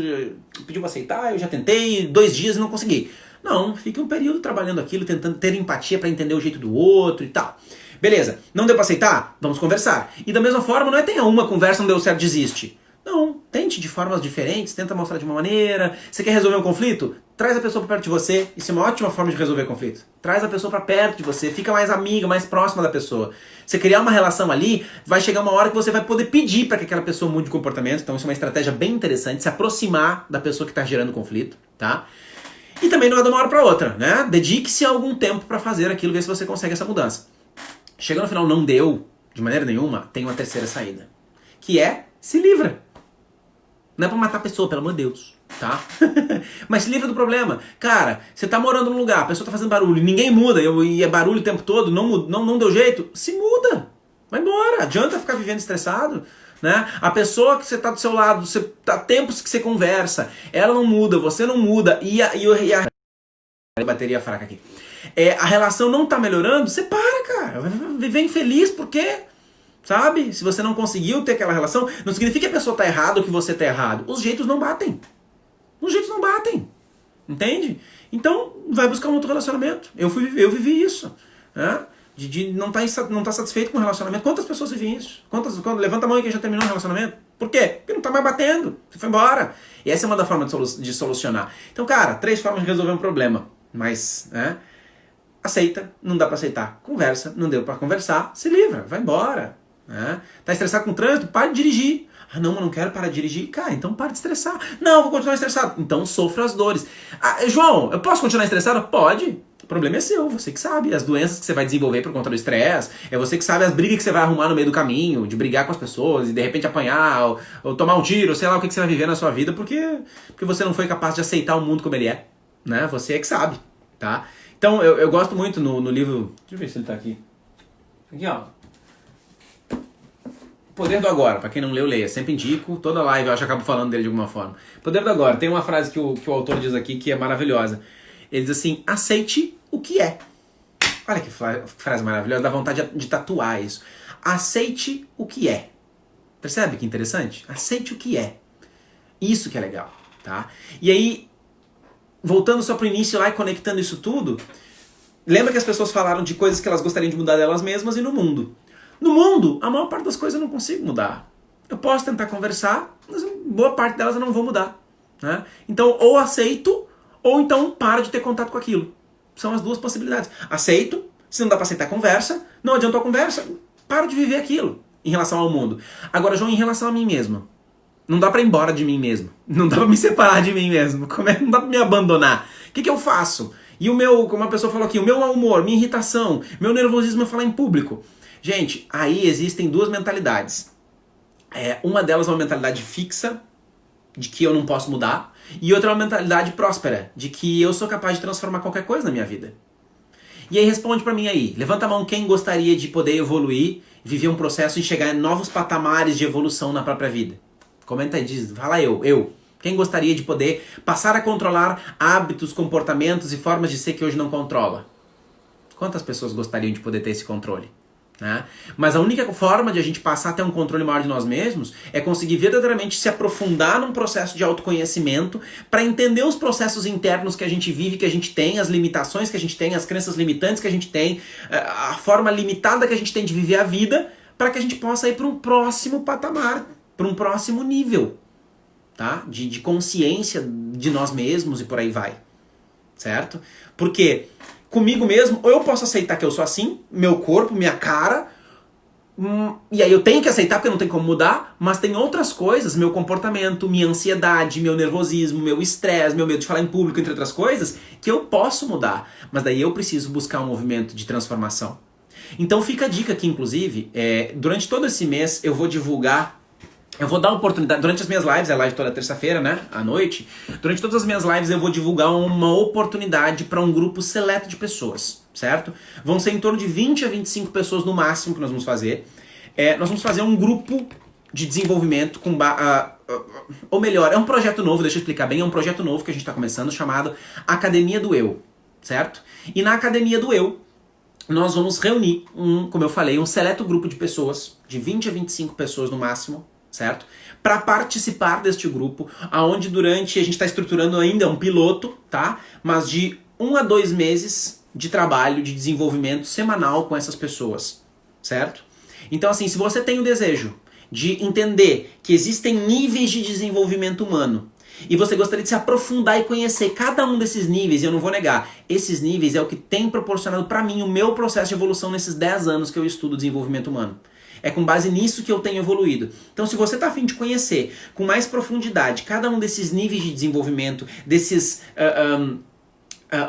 Speaker 1: pediu pra aceitar, eu já tentei 2 dias e não consegui. Não, fique um período trabalhando aquilo, tentando ter empatia pra entender o jeito do outro e tal. Beleza, não deu pra aceitar? Vamos conversar. E da mesma forma, não é tenha uma conversa, não deu certo, desiste. Não, tente de formas diferentes, tenta mostrar de uma maneira. Você quer resolver um conflito? traz a pessoa pra perto de você. Isso é uma ótima forma de resolver conflito. Traz a pessoa pra perto de você, fica mais amiga, mais próxima da pessoa. Você criar uma relação ali, vai chegar uma hora que você vai poder pedir para que aquela pessoa mude de comportamento. Então isso é uma estratégia bem interessante, se aproximar da pessoa que está gerando conflito, tá? E também não é de uma hora para outra, né? Dedique-se a algum tempo para fazer aquilo, ver se você consegue essa mudança. Chegando no final, não deu, de maneira nenhuma, tem uma terceira saída, que é se livra. Não é pra matar a pessoa, pelo amor de Deus, tá? Mas se livra do problema. Cara, você tá morando num lugar, a pessoa tá fazendo barulho, ninguém muda, e é barulho o tempo todo, não deu jeito, se muda. Vai embora, adianta ficar vivendo estressado, né? A pessoa que você tá do seu lado, você tá tempos que você conversa, ela não muda, você não muda, e a bateria fraca aqui. A relação não tá melhorando, você para, cara. Vai viver infeliz, por quê? Sabe? Se você não conseguiu ter aquela relação, não significa que a pessoa tá errada ou que você tá errado. Os jeitos não batem. Os jeitos não batem. Entende? Então, vai buscar um outro relacionamento. Eu vivi isso. Né? De não tá satisfeito com o relacionamento. Quantas pessoas vivem isso? Levanta a mão aí quem já terminou o relacionamento. Por quê? Porque não tá mais batendo. Você foi embora. E essa é uma das formas de solucionar. Então, cara, 3 formas de resolver um problema. Mas, né? Aceita, não dá pra aceitar. Conversa, não deu pra conversar, se livra, vai embora. Né? Tá estressado com o trânsito? Para de dirigir. Ah, não, mas não quero parar de dirigir. Cara, então para de estressar. Não, vou continuar estressado. Então sofra as dores. Ah, João, eu posso continuar estressado? Pode. O problema é seu, você que sabe. As doenças que você vai desenvolver por conta do estresse, é você que sabe as brigas que você vai arrumar no meio do caminho, de brigar com as pessoas e de repente apanhar, ou tomar um tiro, sei lá o que você vai viver na sua vida, porque você não foi capaz de aceitar o mundo como ele é. Né? Você é que sabe, tá? Então eu gosto muito no livro... Deixa eu ver se ele tá aqui. Aqui, ó. Poder do Agora, pra quem não leu, leia. Sempre indico, toda live eu acho que acabo falando dele de alguma forma. Poder do Agora, tem uma frase que o autor diz aqui que é maravilhosa. Ele diz assim, aceite o que é. Olha que frase maravilhosa, dá vontade de tatuar isso. Aceite o que é. Percebe que interessante? Aceite o que é. Isso que é legal, tá? E aí, voltando só pro início lá e conectando isso tudo, lembra que as pessoas falaram de coisas que elas gostariam de mudar delas mesmas e no mundo. No mundo, a maior parte das coisas eu não consigo mudar. Eu posso tentar conversar, mas boa parte delas eu não vou mudar. Né? Então, ou aceito, ou então paro de ter contato com aquilo. São as duas possibilidades. Aceito, se não dá pra aceitar a conversa, não adiantou a conversa, paro de viver aquilo em relação ao mundo. Agora, João, em relação a mim mesmo. Não dá pra ir embora de mim mesmo. Não dá pra me separar de mim mesmo. Não dá pra me abandonar. O que eu faço? E o meu, como a pessoa falou aqui, o meu mau humor, minha irritação, meu nervosismo é falar em público. Gente, aí existem 2 mentalidades. Uma delas é uma mentalidade fixa, de que eu não posso mudar, e outra é uma mentalidade próspera, de que eu sou capaz de transformar qualquer coisa na minha vida. E aí responde pra mim aí, levanta a mão quem gostaria de poder evoluir, viver um processo e chegar em novos patamares de evolução na própria vida. Comenta aí, diz, fala eu. Quem gostaria de poder passar a controlar hábitos, comportamentos e formas de ser que hoje não controla? Quantas pessoas gostariam de poder ter esse controle? Né? Mas a única forma de a gente passar a ter um controle maior de nós mesmos é conseguir verdadeiramente se aprofundar num processo de autoconhecimento para entender os processos internos que a gente vive, que a gente tem, as limitações que a gente tem, as crenças limitantes que a gente tem, a forma limitada que a gente tem de viver a vida, para que a gente possa ir para um próximo patamar, para um próximo nível, tá? De consciência de nós mesmos e por aí vai, certo? Porque comigo mesmo, ou eu posso aceitar que eu sou assim, meu corpo, minha cara, e aí eu tenho que aceitar porque não tem como mudar, mas tem outras coisas, meu comportamento, minha ansiedade, meu nervosismo, meu estresse, meu medo de falar em público, entre outras coisas, que eu posso mudar, mas daí eu preciso buscar um movimento de transformação. Então fica a dica aqui, inclusive, durante todo esse mês eu vou divulgar. Eu vou dar oportunidade, durante as minhas lives, é live toda terça-feira, né, à noite, durante todas as minhas lives eu vou divulgar uma oportunidade para um grupo seleto de pessoas, certo? Vão ser em torno de 20 a 25 pessoas no máximo que nós vamos fazer. Nós vamos fazer um grupo de desenvolvimento com... ou melhor, é um projeto novo, deixa eu explicar bem, é um projeto novo que a gente está começando chamado Academia do Eu, certo? E na Academia do Eu, nós vamos reunir, como eu falei, um seleto grupo de pessoas, de 20 a 25 pessoas no máximo, certo? Para participar deste grupo, aonde durante a gente está estruturando ainda um piloto, tá? Mas de 1 a 2 meses de trabalho, de desenvolvimento semanal com essas pessoas, certo? Então assim, se você tem o desejo de entender que existem níveis de desenvolvimento humano E você gostaria de se aprofundar e conhecer cada um desses níveis, e eu não vou negar, esses níveis é o que tem proporcionado para mim o meu processo de evolução nesses 10 anos que eu estudo desenvolvimento humano. É com base nisso que eu tenho evoluído. Então, se você está a fim de conhecer com mais profundidade cada um desses níveis de desenvolvimento, desses...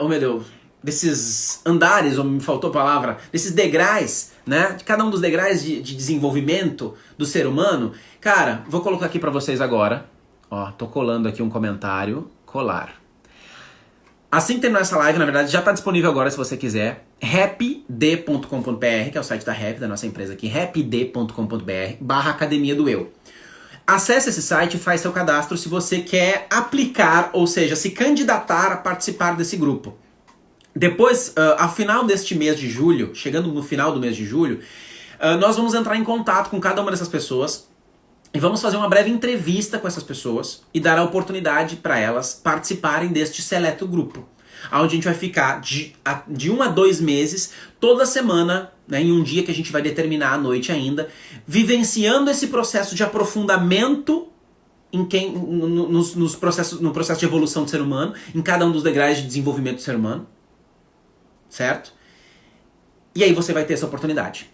Speaker 1: oh meu Deus... desses andares, ou me faltou a palavra, desses degraus, né? De cada um dos degraus de desenvolvimento do ser humano, cara, vou colocar aqui pra vocês agora. Ó, tô colando aqui um comentário. Colar. Assim que terminar essa live, na verdade, já tá disponível agora se você quiser. rapd.com.br, que é o site da Rap, da nossa empresa aqui. rapd.com.br/Academia do Eu. Acesse esse site e faz seu cadastro se você quer aplicar, ou seja, se candidatar a participar desse grupo. Depois, ao final deste mês de julho, chegando no final do mês de julho, nós vamos entrar em contato com cada uma dessas pessoas e vamos fazer uma breve entrevista com essas pessoas e dar a oportunidade para elas participarem deste seleto grupo, onde a gente vai ficar de 1 a 2 meses, toda semana, né, em um dia que a gente vai determinar à noite ainda, vivenciando esse processo de aprofundamento no processo de evolução do ser humano, em cada um dos degraus de desenvolvimento do ser humano. Certo? E aí você vai ter essa oportunidade,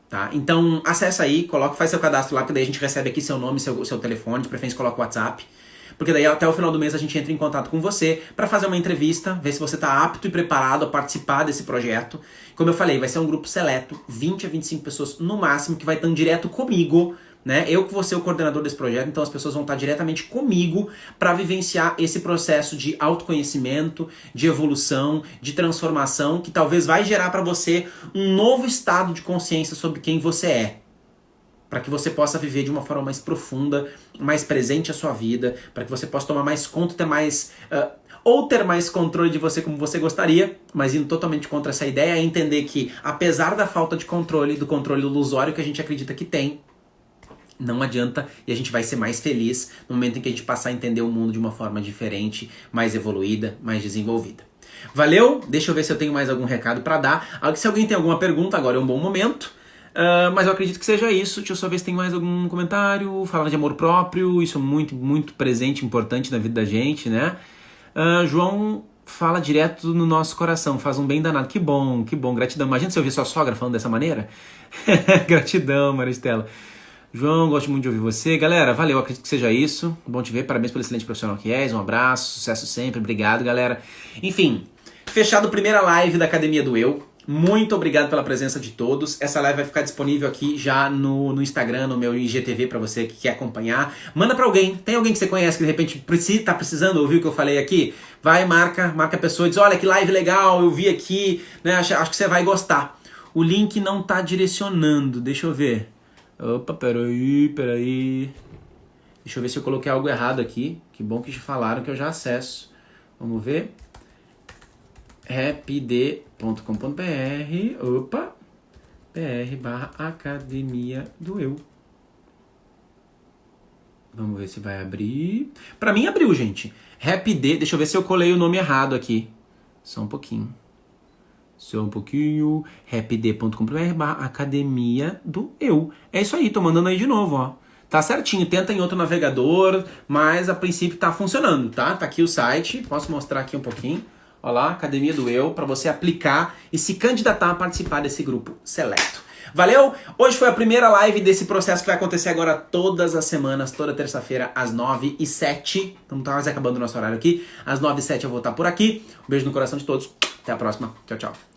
Speaker 1: tá? Então acessa aí, faz seu cadastro lá, que daí a gente recebe aqui seu nome, seu telefone, de preferência coloca o WhatsApp, porque daí até o final do mês a gente entra em contato com você para fazer uma entrevista, ver se você está apto e preparado a participar desse projeto. Como eu falei, vai ser um grupo seleto, 20 a 25 pessoas no máximo, que vai estar direto comigo, né? Eu que vou ser o coordenador desse projeto, então as pessoas vão estar diretamente comigo para vivenciar esse processo de autoconhecimento, de evolução, de transformação, que talvez vai gerar para você um novo estado de consciência sobre quem você é. Para que você possa viver de uma forma mais profunda, mais presente a sua vida, para que você possa tomar mais conta, ter mais... ou ter mais controle de você como você gostaria, mas indo totalmente contra essa ideia, é entender que, apesar da falta de controle, do controle ilusório que a gente acredita que tem, não adianta, e a gente vai ser mais feliz no momento em que a gente passar a entender o mundo de uma forma diferente, mais evoluída, mais desenvolvida. Valeu? Deixa eu ver se eu tenho mais algum recado para dar. Se alguém tem alguma pergunta, agora é um bom momento. Mas eu acredito que seja isso. Deixa eu só ver se tem mais algum comentário. Falar de amor próprio, isso é muito, muito presente, importante na vida da gente, né? João fala direto no nosso coração, faz um bem danado. Que bom, gratidão. Imagina se eu ouvir sua sogra falando dessa maneira. Gratidão, Maristela. João, gosto muito de ouvir você. Galera, valeu, acredito que seja isso. Bom te ver, parabéns pelo excelente profissional que és. Um abraço, sucesso sempre, obrigado, galera. Enfim, fechado a primeira live da Academia do Eu. Muito obrigado pela presença de todos. Essa live vai ficar disponível aqui já no Instagram, no meu IGTV, pra você que quer acompanhar. Manda pra alguém. Tem alguém que você conhece que de repente tá precisando ouvir o que eu falei aqui? Vai, marca a pessoa e diz, olha que live legal, eu vi aqui, né? Acho que você vai gostar. O link não tá direcionando, deixa eu ver. Opa, peraí. Deixa eu ver se eu coloquei algo errado aqui. Que bom que te falaram que eu já acesso. Vamos ver. rapd.com.br opa, br/Academia do Eu. Vamos ver se vai abrir. Pra mim abriu, gente. Rapd, deixa eu ver se eu colei o nome errado aqui. Só um pouquinho. rapd.com.br/Academia do Eu. É isso aí, tô mandando aí de novo, ó. Tá certinho, tenta em outro navegador, mas a princípio tá funcionando, tá? Tá aqui o site, posso mostrar aqui um pouquinho. Olha lá, Academia do Eu, para você aplicar e se candidatar a participar desse grupo seleto. Valeu? Hoje foi a primeira live desse processo que vai acontecer agora todas as semanas, toda terça-feira, às 9h07. Estamos quase acabando o nosso horário aqui. Às 9h07 eu vou estar por aqui. Um beijo no coração de todos. Até a próxima. Tchau, tchau.